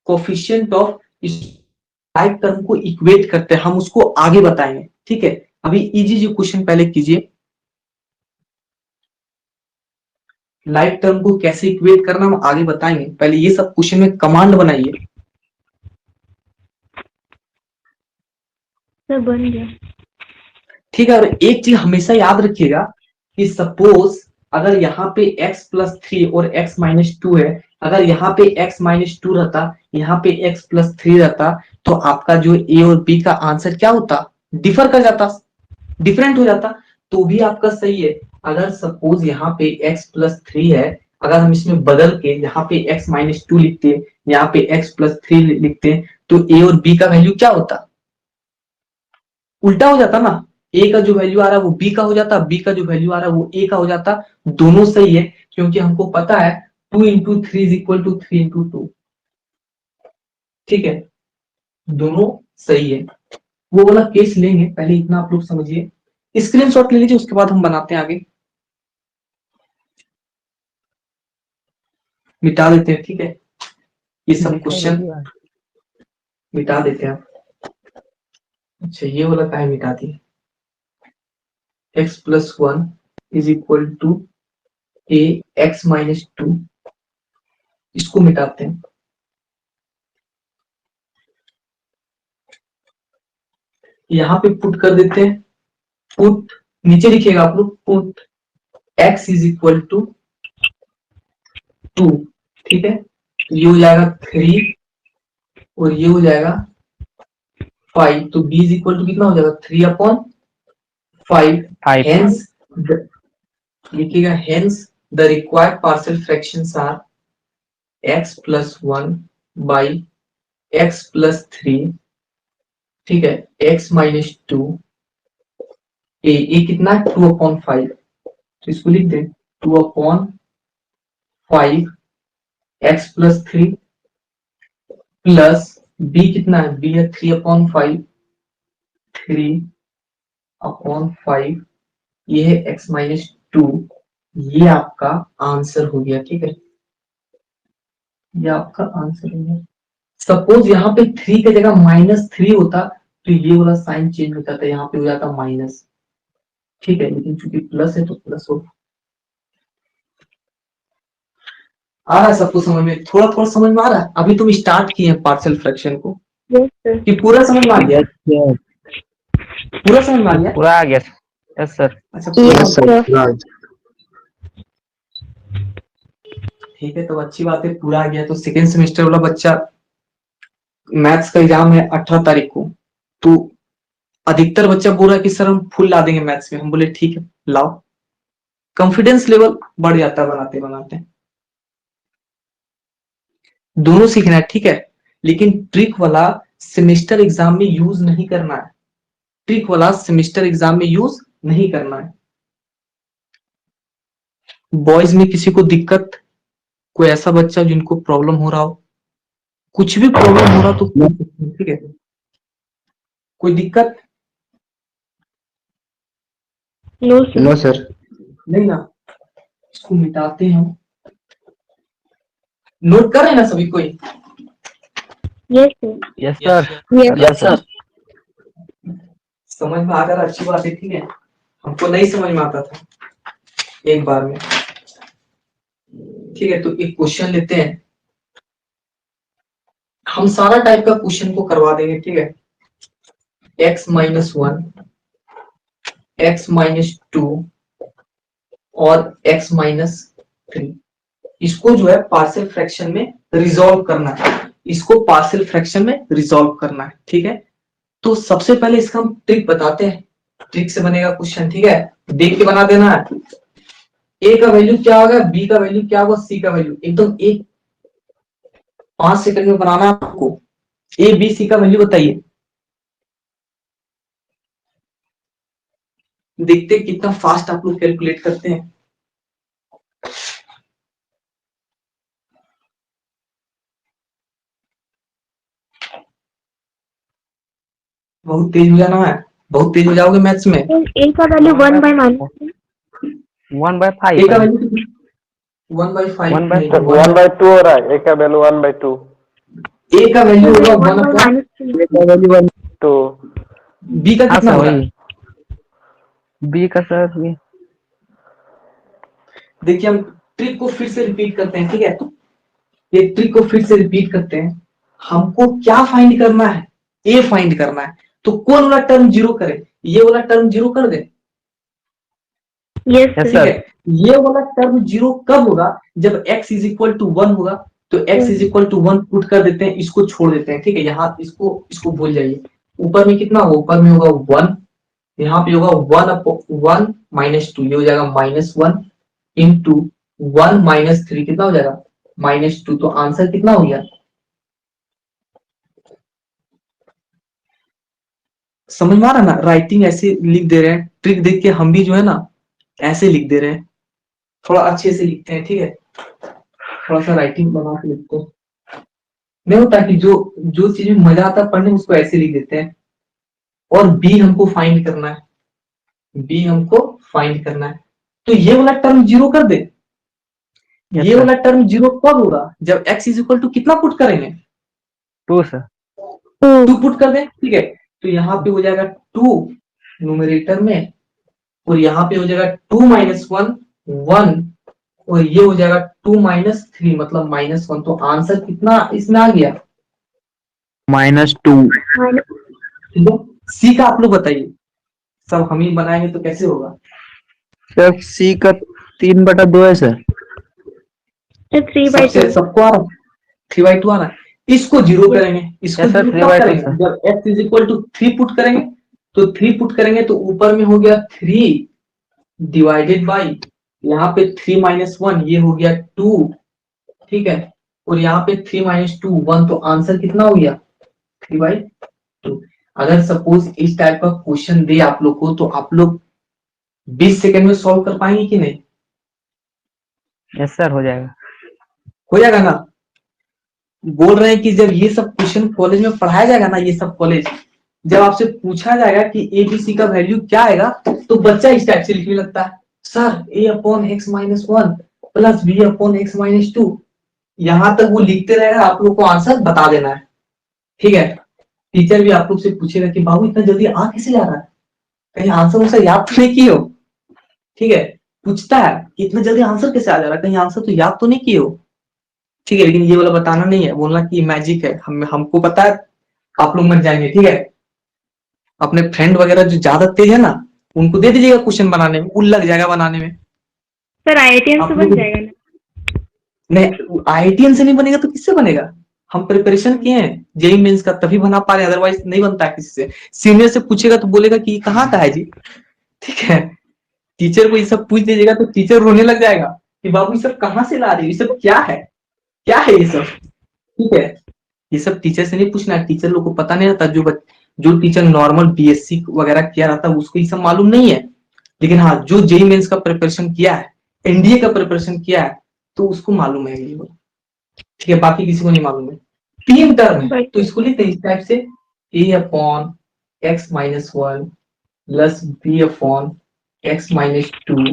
कोफिशिएंट ऑफ टाइप टर्म को इक्वेट करते हैं, हम उसको आगे बताएंगे। ठीक है, अभी इजी जो क्वेश्चन पहले कीजिए, लाइक टर्म को कैसे इक्वेट करना हम आगे बताएंगे, पहले ये सब क्वेश्चन में कमांड बनाइए। सर बन गया। ठीक है, और एक चीज हमेशा याद रखिएगा कि सपोज अगर यहाँ पे x + 3 और x - 2 है, अगर यहाँ पे x - 2 रहता, यहाँ पे x + 3 रहता, तो आपका जो a और b का आंसर क्या होता, डिफर कर जाता, डिफरेंट हो जाता, तो भी आपका सही है। अगर सपोज यहाँ पे x + 3 है, अगर हम इसमें बदल के यहाँ पे x - 2 लिखते हैं, यहाँ पे x + 3 लिखते हैं, तो a और b का वैल्यू क्या होता, उल्टा हो जाता ना। ए का जो वैल्यू आ रहा है वो बी का हो जाता, बी का जो वैल्यू आ रहा है वो ए का हो जाता। दोनों सही है क्योंकि हमको पता है 2 × 3 = 3 × 2। ठीक है, दोनों सही है। वो वाला केस लेंगे, पहले इतना आप लोग समझिए। स्क्रीनशॉट ले लीजिए, उसके बाद हम बनाते हैं आगे, मिटा देते हैं। ठीक है, ये सब क्वेश्चन मिटा देते हैं। अच्छा, ये वाला काहे मिटा दिए, x + 1 is equal to a x minus 2, इसको मिटाते हैं, यहाँ पे पुट कर देते हैं, पुट नीचे लिखिएगा आप लोग, put x is equal to 2, ठीक है, तो ये हो जाएगा 3 और ये हो जाएगा 5, तो b इज इक्वल टू कितना हो जाएगा 3/5, 5 हेंस लिखिएगा, hence the required partial fractions are x plus 1 by x plus 3, ठीक है, x माइनस 2, ए कितना 2/5, तो इसको लिख दे 2/5 x प्लस 3 प्लस b कितना है, b है 3/5, 3/5, ये है x माइनस 2, ये आपका आंसर हो गया, ठीक है, ये आपका आंसर हो गया। सपोज यहाँ पे 3 की जगह -3 होता तो ये वाला साइन चेंज होता था, यहाँ पे हो जाता माइनस, ठीक है, लेकिन चूंकि प्लस है तो प्लस हो। आ रहा है सबको समझ में, थोड़ा थोड़ा समझ में आ रहा है? अभी तुम स्टार्ट किए हैं पार्शियल फ्रैक्शन को, यस सर। कि पूरा समझ में आ गया? पूरा समझ में आ गया? पूरा आ गया। Yes sir. अच्छा यस सर। ठीक है, तो अच्छी बात है, पूरा आ गया। तो सेकेंड सेमेस्टर वाला बच्चा, मैथ्स का एग्जाम है 18 तारीख को, तो अधिकतर बच्चा बोल रहा है कि सर हम फुल ला देंगे मैथ्स में। हम बोले ठीक है लाओ, कॉन्फिडेंस लेवल बढ़ जाता है बनाते बनाते। दोनों सीखना है, ठीक है, लेकिन ट्रिक वाला सेमेस्टर एग्जाम में यूज नहीं करना है, ट्रिक वाला सेमेस्टर एग्जाम में यूज नहीं करना है। बॉयज में किसी को दिक्कत, कोई ऐसा बच्चा जिनको प्रॉब्लम हो रहा हो, कुछ भी प्रॉब्लम हो रहा तो ठीक है, कोई दिक्कत नो सर। No sir. नहीं ना, इसको मिटाते हैं हम। नोट कर रहे हैं ना सभी कोई? Yes sir. Yes sir. Yes sir. समझ में आ जा रहा, अच्छी बात है, ठीक है, हमको नहीं समझ में आता था एक बार में, ठीक है। तो एक क्वेश्चन लेते हैं, हम सारा टाइप का क्वेश्चन को करवा देंगे, ठीक है। x माइनस 1, x माइनस 2 और x माइनस 3, इसको जो है पार्शियल फ्रैक्शन में रिजॉल्व करना है, इसको पार्शियल फ्रैक्शन में रिजॉल्व करना है, ठीक है। तो सबसे पहले इसका हम ट्रिक बताते हैं, ट्रिक से बनेगा क्वेश्चन, ठीक है, देख के बना देना है। a का वैल्यू क्या होगा, b का वैल्यू क्या होगा, c का वैल्यू, एकदम एक 5 सेकंड में बनाना है आपको। a b c का वैल्यू बताइए, देखते कितना फास्ट आप लोग कैलकुलेट करते हैं। बहुत तेज हो जाना है, बहुत तेज हो जाओगे मैथ्स में। ए का वैल्यू 1 बाय माइनस 1/5। a का वैल्यू 1/5 1/5 नहीं, 1/2 हो रहा है, a का वैल्यू 1/2। a का वैल्यू होगा 1 1 बाय माइनस 3। तो b का कितना होगा? बी का सर ये देखिए हम ट्रिक को फिर से रिपीट करते हैं, ठीक है, ये ट्रिक को फिर से रिपीट करते हैं। हमको क्या फाइंड करना है, a फाइंड करना है, तो कौन वाला टर्म जीरो करे, ये वाला टर्म जीरो कर दे, यस यस ठीक सर। है। ये वाला टर्म जीरो कब होगा, जब x इज इक्वल टू 1 होगा, तो x is equal to 1 put कर देते हैं, इसको छोड़ देते हैं, ठीक है, यहाँ इसको भूल जाइए। ऊपर में कितना होगा, ऊपर में होगा 1, यहाँ पे होगा 1 माइनस 2, ये हो जाएगा -1 इंटू 1 माइनस 3, कितना हो जाएगा -2, तो आंसर कितना हो गया? समझ में आ रहा है ना, राइटिंग ऐसे लिख दे रहे हैं, ट्रिक देख के हम भी जो है ना ऐसे लिख दे रहे हैं, थोड़ा अच्छे से लिखते हैं, ठीक है, थोड़ा सा राइटिंग बना के लिखते हैं, नहीं होता कि जो चीज में मजा आता है पढ़ने में उसको ऐसे लिख देते हैं। और बी हमको फाइंड करना है, बी हमको फाइंड करना है, तो ये वाला टर्म जीरो कर दे। Yes, ये sir. वाला टर्म जीरो कब होगा, जब x इज इक्वल टू कितना पुट करेंगे, 2 सर। 2 पुट कर दें, ठीक है, तो यहाँ पे हो जाएगा 2 न्यूमरेटर में, और यहाँ पे हो जाएगा 2 माइनस 1 1 और ये हो जाएगा 2 माइनस 3 मतलब -1। तो आंसर कितना इसमें आ गया? -2। माइनस ठीक है, सी का आप लोग बताइए, सब हम ही बनाएंगे तो कैसे होगा? सर सी का 3/2 है सर। 3/2। सबको आ रहा है 3/2 आ रहा है। इसको जीरो करेंगे, इसको Yes, sir, जीरो 3/2 कब करेंगे? sir. जब x is equal to 3 put करेंगे, तो 3 पुट करेंगे तो ऊपर में हो गया 3 डिवाइडेड बाई, यहाँ पे 3 माइनस 1 ये हो गया 2, ठीक है, और यहाँ पे 3 माइनस 2 1। तो आंसर कितना हो गया? 3/2। अगर सपोज इस टाइप का क्वेश्चन दे आप लोग को, तो आप लोग 20 सेकंड में सॉल्व कर पाएंगे कि नहीं? यस सर, हो जाएगा। हो जाएगा ना? बोल रहे हैं कि जब ये सब क्वेश्चन कॉलेज में पढ़ाया जाएगा ना, ये सब कॉलेज जब आपसे पूछा जाएगा कि ABC का वैल्यू क्या आएगा, तो बच्चा इस टाइप से लिखने लगता है, सर A/(x-1) प्लस B/(x-2)। यहां तक वो लिखते रहेगा, आप लोग को आंसर बता देना है, ठीक है। टीचर भी आप लोग से पूछेगा कि बाबू इतना जल्दी आ कैसे जा रहा है, कहीं आंसर उसे याद तो नहीं किए हो, ठीक है। पूछता है कि इतना जल्दी आंसर कैसे आ जा रहा है, कहीं आंसर तो याद तो नहीं किए हो, ठीक है। लेकिन ये वाला बताना नहीं है, बोलना कि मैजिक है, हमको पता है, आप लोग मत जाएंगे, ठीक है। अपने फ्रेंड वगैरह जो ज्यादा तेज है ना, उनको दे दीजिएगा क्वेश्चन बनाने में, उन लग जाएगा बनाने में। सर IITN से आप बन लोग जाएगा ना? नहीं, IITN से नहीं बनेगा तो किससे बनेगा? हम प्रिपरेशन किए हैं जेई मेंस का, तभी बना पा रहे हैं, अदरवाइज नहीं बनता है किसी से। सीनियर से पूछेगा तो बोलेगा कि कहाँ का है जी, ठीक है। टीचर को ये सब पूछ दीजिएगा तो टीचर रोने लग जाएगा कि बाबू ये सब कहाँ से ला रहे हो, ये सब क्या है, क्या है ये सब, ठीक है। ये सब टीचर से नहीं पूछना है, टीचर लोग को पता नहीं रहता। जो टीचर नॉर्मल BSc वगैरह किया रहता है उसको ये सब मालूम नहीं है। लेकिन हाँ, जो जेई मेंस का प्रिपरेशन किया है, एनडीए का प्रिपरेशन किया है, तो उसको मालूम है ये, ठीक है। बाकी किसी को नहीं मालूम है। 3 टर्म है तो इसको लिखते हैं इस टाइप से, A/(x-1) plus B/(x-2)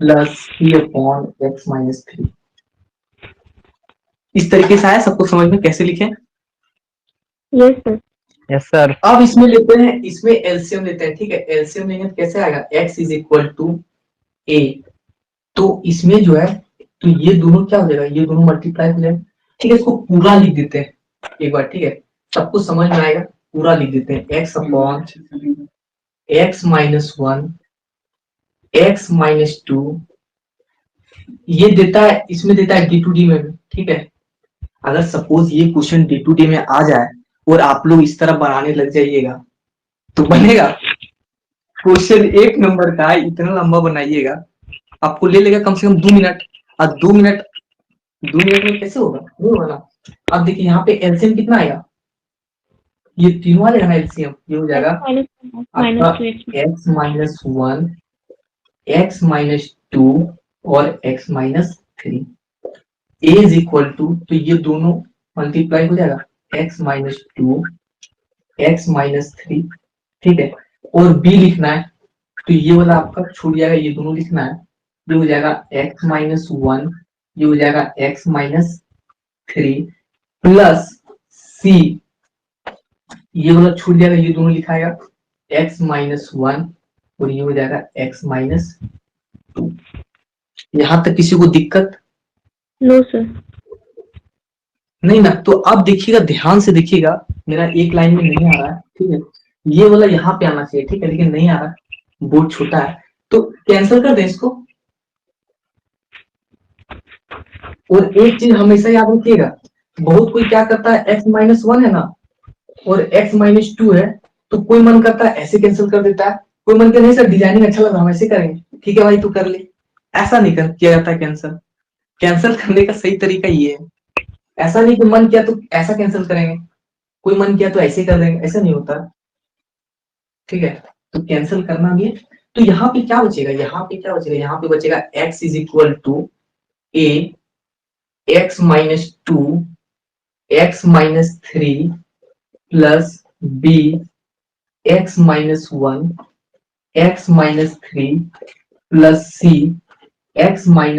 plus C/(x-3). इस तरीके से आया, सबको समझ में कैसे लिखें? Yes sir. Yes sir. अब इसमें लेते हैं, इसमें एलसीएम लेते हैं, ठीक है। एलसीएम लेंगे तो कैसे आएगा? x is equal to a। तो इसमें जो है, तो ये दोनों क्या हो जाएगा, ये दोनों मल्टीप्लाई हो जाएगा, ठीक है। इसको पूरा लिख देते हैं एक बार, ठीक है, सबको समझ में आएगा। पूरा लिख देते हैं, x/(x-1) x-2 ये देता है, इसमें देता है D2D में भी, ठीक है। अगर सपोज ये क्वेश्चन D2D में आ जाए और आप लोग इस तरह बनाने लग जाइएगा तो बनेगा। क्वेश्चन 1 नंबर का है, इतना लंबा बनाइएगा, आपको ले लेगा कम से कम 2 मिनट। और 2 मिनट में कैसे होगा? नहीं होगा ना। अब देखिए यहाँ पे एलसीएम कितना आएगा, ये तीनों आ जाएगा ना एलसीएम, ये हो जाएगा आपका x-1, x-2 और x-3। a is equal to, तो ये दोनों मल्टीप्लाई हो जाएगा, x-2 x-3, ठीक है। और b लिखना है तो ये वाला आपका छूट जाएगा, ये दोनों लिखना है, ये हो जाएगा x-1, ये हो जाएगा x-3 प्लस c, ये वाला छूट जाएगा, ये दोनों लिखाएगा x-1 और ये हो जाएगा x-2। यहां तक किसी को दिक्कत नो सर। नहीं ना? तो अब देखिएगा, ध्यान से देखिएगा, मेरा एक लाइन में नहीं आ रहा है, ठीक है। ये वाला यहाँ पे आना चाहिए, ठीक है, लेकिन नहीं आ रहा, बोर्ड छोटा है, तो कैंसिल कर दें इसको। और एक चीज हमेशा याद रखिएगा, बहुत कोई क्या करता है, x-1 है ना और x-2 है, तो कोई मन करता है ऐसे कैंसिल कर देता है, कोई मन करता नहीं सर डिजाइनिंग अच्छा लग रहा, हम ऐसे करेंगे, ठीक है भाई तू कर ले। ऐसा नहीं किया जाता है कैंसिल। कैंसिल करने का सही तरीका ये है, ऐसा नहीं कि मन किया तो ऐसा कैंसिल करेंगे, कोई मन किया तो ऐसे कर देंगे, ऐसा नहीं होता, ठीक है। तो कैंसिल करना भी है। तो यहाँ पे क्या बचेगा, यहाँ पे क्या बचेगा, यहाँ पे बचेगा x is equal to a x-2 x-3 plus b x-1 x-3 plus c x-1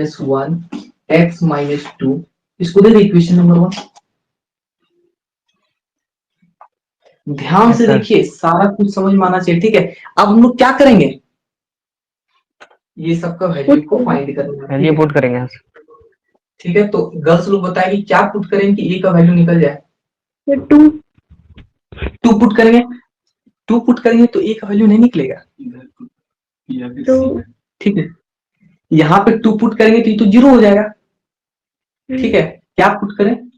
x-2। इसको दे दे इक्वेशन नंबर 1। ध्यान से देखिए, सारा कुछ समझ में आना चाहिए, ठीक है। अब हम लोग क्या करेंगे, ये सबका वैल्यू को फाइंड करना है, ये ठीक है? पुट करेंगे। ठीक है, तो गर्ल्स लोग बताएंगे क्या पुट करें कि ए का वैल्यू निकल जाए। फिर 2 टू पुट करेंगे, टू पुट करेंगे तो ए का वैल्यू नहीं निकलेगा, तो ठीक है? यहाँ पे टू पुट करेंगे तो ये तो जीरो हो जाएगा, ठीक है? क्या पुट करें,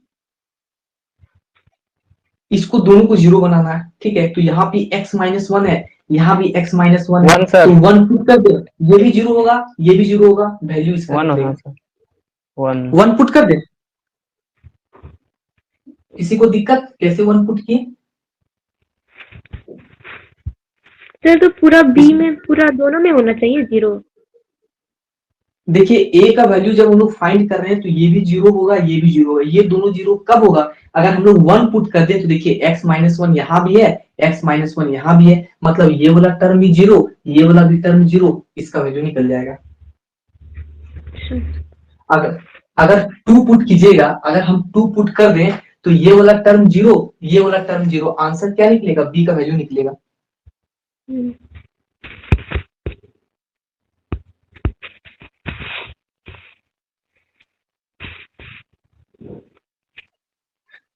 इसको दोनों को जीरो बनाना है, ठीक है? तो यहाँ भी x-1 है, यहाँ भी x-1 है, वन सर, तो वन पुट कर दे, ये भी जीरो होगा, ये भी जीरो होगा, वैल्यू इसका वन निकलेगा। होगा सर, वन। वन पुट कर दे, किसी को दिक्कत कैसे वन पुट किए? सर तो पूरा बी में पूरा दोनों में होना चाहिए 0। देखिए ए का वैल्यू जब हम लोग फाइंड कर रहे हैं तो ये भी जीरो होगा, ये भी जीरो होगा, ये दोनों जीरो कब होगा, अगर हम लोग वन पुट कर दें तो देखिए x-1 यहाँ भी है, x-1 यहाँ भी है, मतलब ये वाला टर्म भी जीरो, ये वाला भी टर्म जीरो, इसका वैल्यू निकल जाएगा। अगर अगर टू पुट कीजिएगा, अगर हम टू पुट कर दें तो ये वाला टर्म जीरो, ये वाला टर्म जीरो, आंसर क्या निकलेगा, बी का वैल्यू निकलेगा।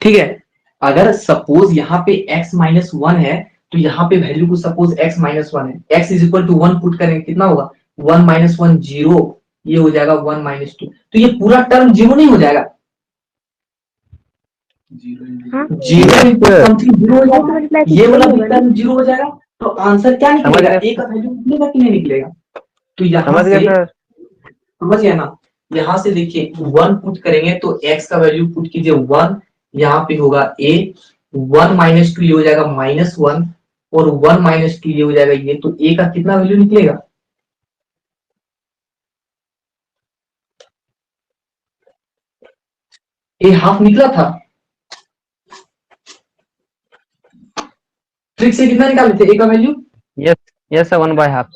ठीक है, अगर सपोज यहाँ पे x-1 है तो यहाँ पे वैल्यू को सपोज x-1 है, x is equal to 1 put करेंगे कितना होगा, 1 - 1 जीरो, ये हो जाएगा 1 - 2, तो ये पूरा टर्म जीरो नहीं हो जाएगा, जीरो समथिंग जीरो हो जाएगा, ये वाला भी टर्म जीरो हो जाएगा, तो आंसर क्या निकलेगा, ए का वैल्यू निकलेगा कि नहीं निकलेगा? तो यहाँ से समझ गया ना, यहाँ से देखिए 1 पुट करेंगे तो x का वैल्यू पुट कीजिए 1, यहाँ पे होगा a, 1 - 2 ये हो जाएगा -1, और 1 - 2 ये हो जाएगा ये, तो a का कितना वैल्यू निकलेगा, a हाफ निकला था, ट्रिक से कितना निकाले थे a का वैल्यू? Yes sir, 1/2।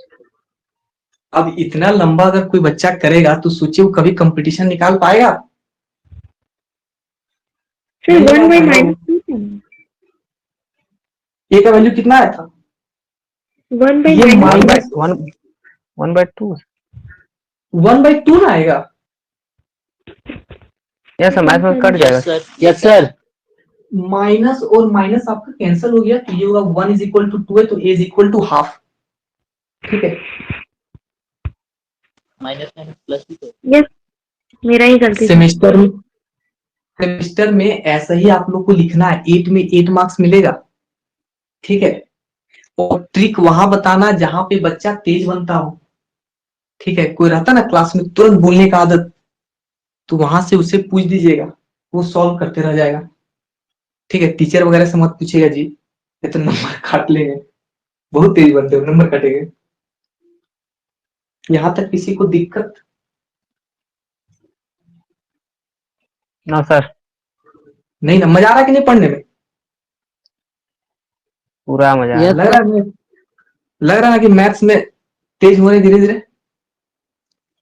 अब इतना लंबा अगर कोई बच्चा करेगा तो सोचिए वो कभी कंपटीशन निकाल पाएगा? सर 1/-2 a का वैल्यू कितना आया था? 1/-2 1/2। 1/2 ना आएगा, यस सर, मैथ में कट जाएगा। यस सर, माइनस और माइनस आपका कैंसिल हो गया, तो ये होगा 1 = 2 है, तो a = हाफ, ठीक है? यस, मेरा ही गलती था। सेमेस्टर में ऐसा ही आप लोग को लिखना है, 8 में 8 मार्क्स मिलेगा, ठीक है? और ट्रिक वहां बताना जहां पे बच्चा तेज बनता हो, ठीक है? कोई रहता ना क्लास में तुरंत बोलने का आदत, तो वहां से उसे पूछ दीजिएगा, वो सॉल्व करते रह जाएगा, ठीक है? टीचर वगैरह से मत पूछेगा जी, ये तो नंबर काट लेंगे, बहुत तेज बनते हो, नंबर कटेंगे। यहाँ तक किसी को दिक्कत? ना सर, नहीं ना, मजा आ रहा है कि नहीं पढ़ने में? पूरा मजा आ रहा है। लग रहा है कि मैथ्स में तेज हो रहे धीरे धीरे,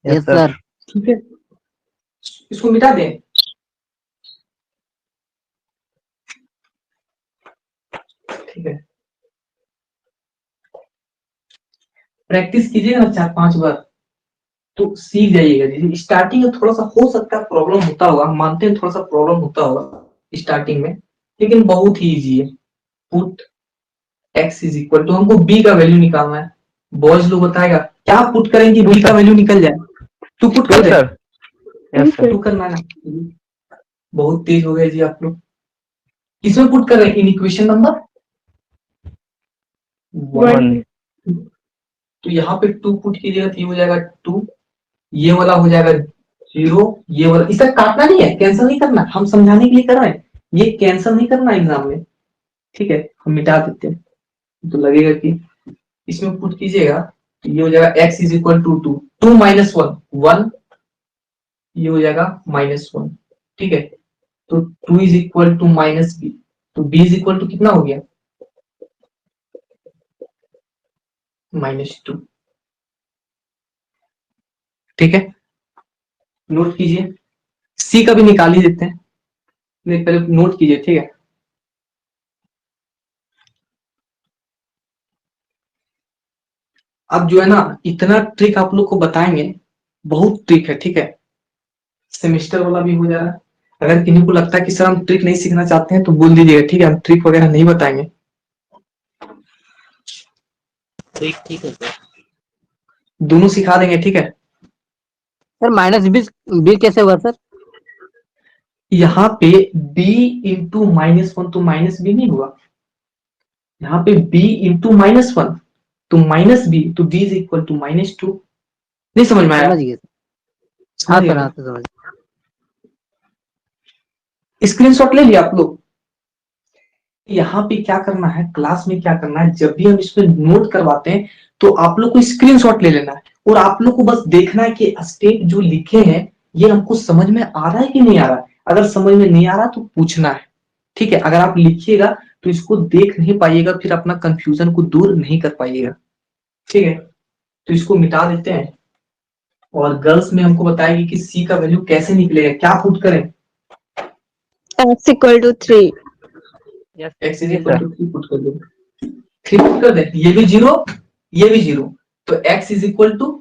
यस सर। ठीक है? इसको मिटा दें, ठीक है? प्रैक्टिस कीजिएगा ना 4-5 बार तो सीख जाइएगा जी। स्टार्टिंग में थोड़ा सा हो सकता है प्रॉब्लम होता होगा, हम मानते हैं थोड़ा सा प्रॉब्लम होता होगा स्टार्टिंग में, लेकिन बहुत ही इजी है। Put x is equal to, हमको b का वैल्यू निकालना है, बॉयज लोग बताएगा क्या पुट करेंगे b का वैल्यू निकल जाए, तू पुट कर दे, यस सर, तू करना ना, बहुत तेज हो गए जी आप लोग। किसमें पुट कर रहे हैं, इन इक्वेशन नंबर 1, तो यहाँ पे 2 पुट कीजिएगा तो ये हो जाएगा 2, ये वाला हो जाएगा 0, ये वाला, इसे काटना नहीं है, कैंसिल नहीं करना, हम समझाने के लिए कर रहे हैं, ये कैंसिल नहीं करना एग्जाम में, ठीक है? हम मिटा देते हैं, तो लगेगा कि इसमें पुट कीजिएगा तो ये हो जाएगा x इज इक्वल टू 2, 2 - 1 1, ये हो जाएगा -1, ठीक है? तो 2 इज इक्वल टू -b, तो b इज इक्वल टू कितना हो गया, -2, ठीक है? नोट कीजिए, c का भी निकाल ही देते हैं, नहीं पहले नोट कीजिए, ठीक है? अब जो है ना, इतना ट्रिक आप लोग को बताएंगे, बहुत ट्रिक है, ठीक है, सेमेस्टर वाला भी हो जा रहा है। अगर किन्हीं को लगता है कि सर हम ट्रिक नहीं सीखना चाहते हैं तो बोल दीजिएगा, ठीक है, हम ट्रिक वगैरह नहीं बताएंगे। ठीक है सर। दोनों सिखा देंगे, ठीक है। सर -20 कैसे हुआ सर? यहाँ पे b इंटू -1 तो -b नहीं हुआ, यहाँ पे b इंटू -1 तो -b, तो b इज इक्वल टू -2। नहीं समझ में आया? समझ गए सर। हाँ सर, हाँ सर, समझ गए। स्क्रीनशॉट ले लिया आप लोग? यहाँ पे क्या करना है, क्लास में क्या करना है, जब भी हम इसमें नोट करवाते हैं तो आप लोग को स्क्रीनशॉट ले लेना है और आप लोग को बस देखना है कि स्टेप जो लिखे हैं ये हमको समझ में आ रहा है कि नहीं आ रहा है। अगर समझ में नहीं आ रहा तो पूछना है, ठीक है। अगर आप लिखिएगा तो इसको देख नहीं पाइएगा, फिर अपना कंफ्यूजन को दूर नहीं कर पाइएगा, ठीक है। तो इसको मिटा देते हैं और गर्ल्स में हमको बताएगी कि सी का वैल्यू कैसे निकलेगा, क्या पुट करें? x equal to 3। x is equal to 3 put कर दो, 3 पुट कर दे, ये भी 0 ये भी 0, तो x इज इक्वल टू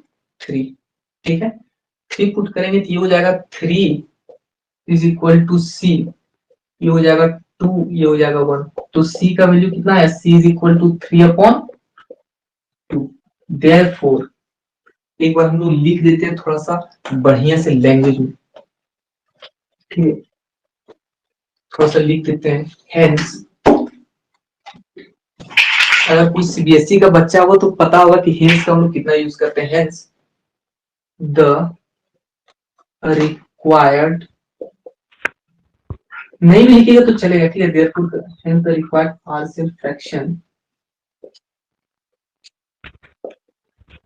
3, ठीक है। 3 पुट करेंगे तो ये हो जाएगा 3 इज इक्वल टू c, ये हो जाएगा 2, ये हो जाएगा 1, तो c का वैल्यू कितना है, c is equal to 3/2। Therefore एक बार हम लोग लिख देते हैं थोड़ा सा बढ़िया से लैंग्वेज में, ठीक है, थोड़ा सा लिख देते हैं। हेंस, अगर कोई सीबीएसई का बच्चा होगा तो पता होगा कि हेंस का हम लोग कितना यूज करते हैं। हेंस द रिक्वायर्ड, नहीं भी लिखिएगा तो चलेगा, ठीक है। Therefore hence the required partial fraction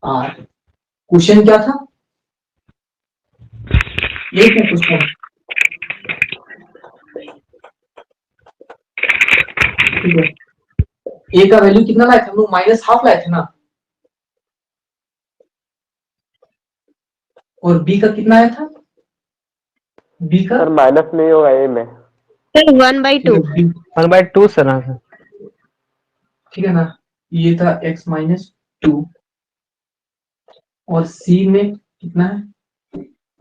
are, question क्या था, ये क्या क्वेश्चन, ठीक है। ए का वैल्यू कितना लाए थे हम लोग, -½ लाए थे ना, और बी का कितना आया था, बी का सर माइनस नहीं होगा ए में। 1/2। 1/2 सर। हाँ सर, ठीक है ना, ये था x-2 और c में कितना है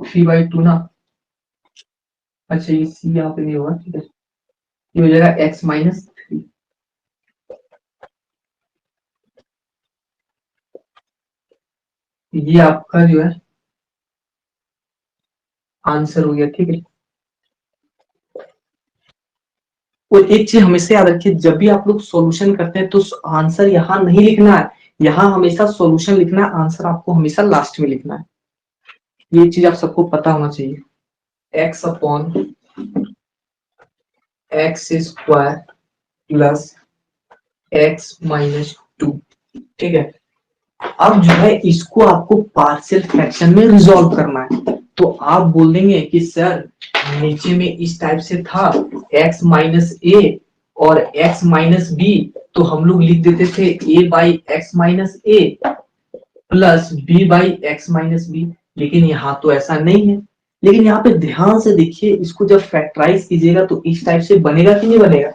3/2 ना, अच्छा ये c यहाँ पे नहीं होगा, ठीक है, ये हो जाएगा x-3। ये आपका जो है आंसर हो गया, ठीक है। और एक चीज हमेशा याद रखिए, जब भी आप लोग सॉल्यूशन करते हैं तो आंसर यहाँ नहीं लिखना है, यहाँ हमेशा सॉल्यूशन लिखना है, आंसर आपको हमेशा लास्ट में लिखना है। ये चीज आप सबको पता होना चाहिए। x/x² प्लस x-2, ठीक है। अब जो है इसको आपको पार्शियल फ्रैक्शन में रिजॉल्व करना है, तो आप बोल देंगे कि सर नीचे में इस टाइप से था x माइनस ए और x माइनस बी, तो हम लोग लिख देते थे a by x minus A plus b by x minus b, लेकिन यहाँ तो ऐसा नहीं है। लेकिन यहाँ पे ध्यान से देखिए, इसको जब फैक्टराइज कीजिएगा तो इस टाइप से बनेगा कि नहीं बनेगा,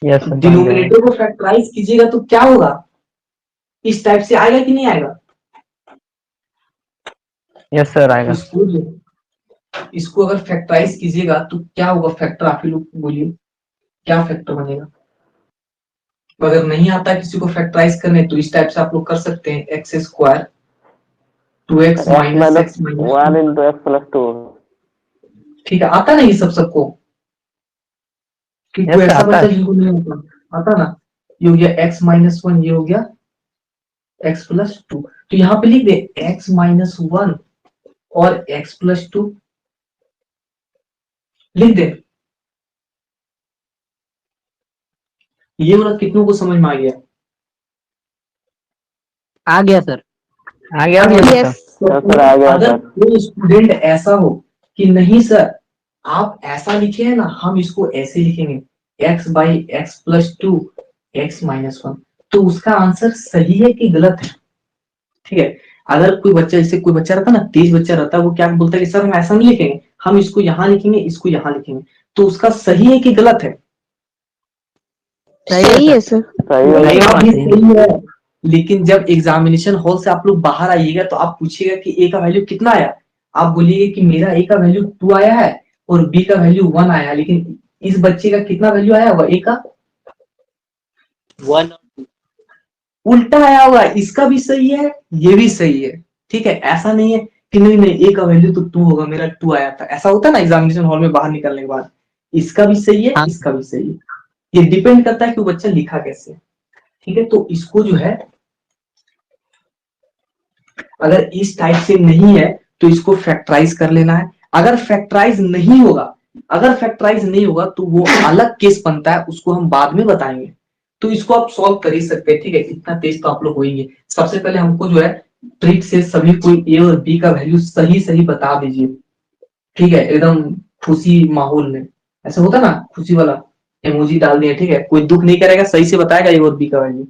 डिनोमिनेटर को फैक्टराइज कीजिएगा तो क्या होगा, इस टाइप से आएगा कि नहीं आएगा? यस सर आएगा। इसको अगर फैक्टराइज कीजिएगा तो क्या होगा, फैक्टर आप ही लोग बोलिए, क्या फैक्टर बनेगा? अगर नहीं आता है किसी को फैक्टराइज करने तो इस टाइप से आप लोग कर सकते हैं, x² 2x minus x minus 1 into x plus 2। ठीक है, आता नहीं सब सबको, कि कोई ऐसा बच्चा जिनको नहीं आता ना, ये हो गया x-1, ये हो गया x+2, तो यहाँ पे लिख दे x-1 और x+2 लिख दे। ये वाला कितनों को समझ में आ गया? आ गया सर। आ गया Yes. सर आ गया अगर सर। कोई स्टूडेंट ऐसा हो कि नहीं सर आप ऐसा लिखे हैं ना, हम इसको ऐसे लिखेंगे x/x+2 x-1, तो उसका आंसर सही है कि गलत है, ठीक है। अगर कोई बच्चा, जैसे कोई बच्चा रहता है ना, तेज बच्चा रहता है, वो क्या बोलता है कि सर हम ऐसा नहीं लिखेंगे, हम इसको यहाँ लिखेंगे, इसको यहाँ लिखेंगे, तो उसका सही है कि गलत है? सही है सर। सही हो नहीं, गया। आप भी सही है, लेकिन जब एग्जामिनेशन हॉल से आप लोग बाहर आइएगा तो आप पूछिएगा कि ए का वैल्यू कितना आया, आप बोलिएगा कि मेरा ए का वैल्यू 2 आया है और बी का वैल्यू 1 आया है, लेकिन इस बच्चे का कितना वैल्यू आया होगा ए का? 1 उल्टा आया होगा। इसका भी सही है, ये भी सही है, ठीक है। ऐसा नहीं है कि नहीं नहीं ए का वैल्यू तो 2 होगा, मेरा 2 आया था, ऐसा होता है ना एग्जामिनेशन हॉल में बाहर निकलने के बाद। इसका भी सही है, हाँ। इसका भी सही है, ये डिपेंड करता है कि वो बच्चा लिखा कैसे, ठीक है। तो इसको जो है अगर इस टाइप से नहीं है तो इसको फैक्टराइज कर लेना है। अगर फैक्टराइज नहीं होगा, अगर फैक्टराइज नहीं होगा तो वो अलग केस बनता है, उसको हम बाद में बताएंगे। तो इसको आप सॉल्व कर ही सकते हैं, ठीक है। इतना तेज तो आप लोग होंगे। सबसे पहले हमको जो है ट्रिक से सभी कोई ए और बी का वैल्यू सही सही बता दीजिए, ठीक है। एकदम खुशी माहौल में ऐसा होता ना, खुशी वाला इमोजी डाल दिए, ठीक है। कोई दुख नहीं करेगा, सही से बताएगा ए और बी का वैल्यू।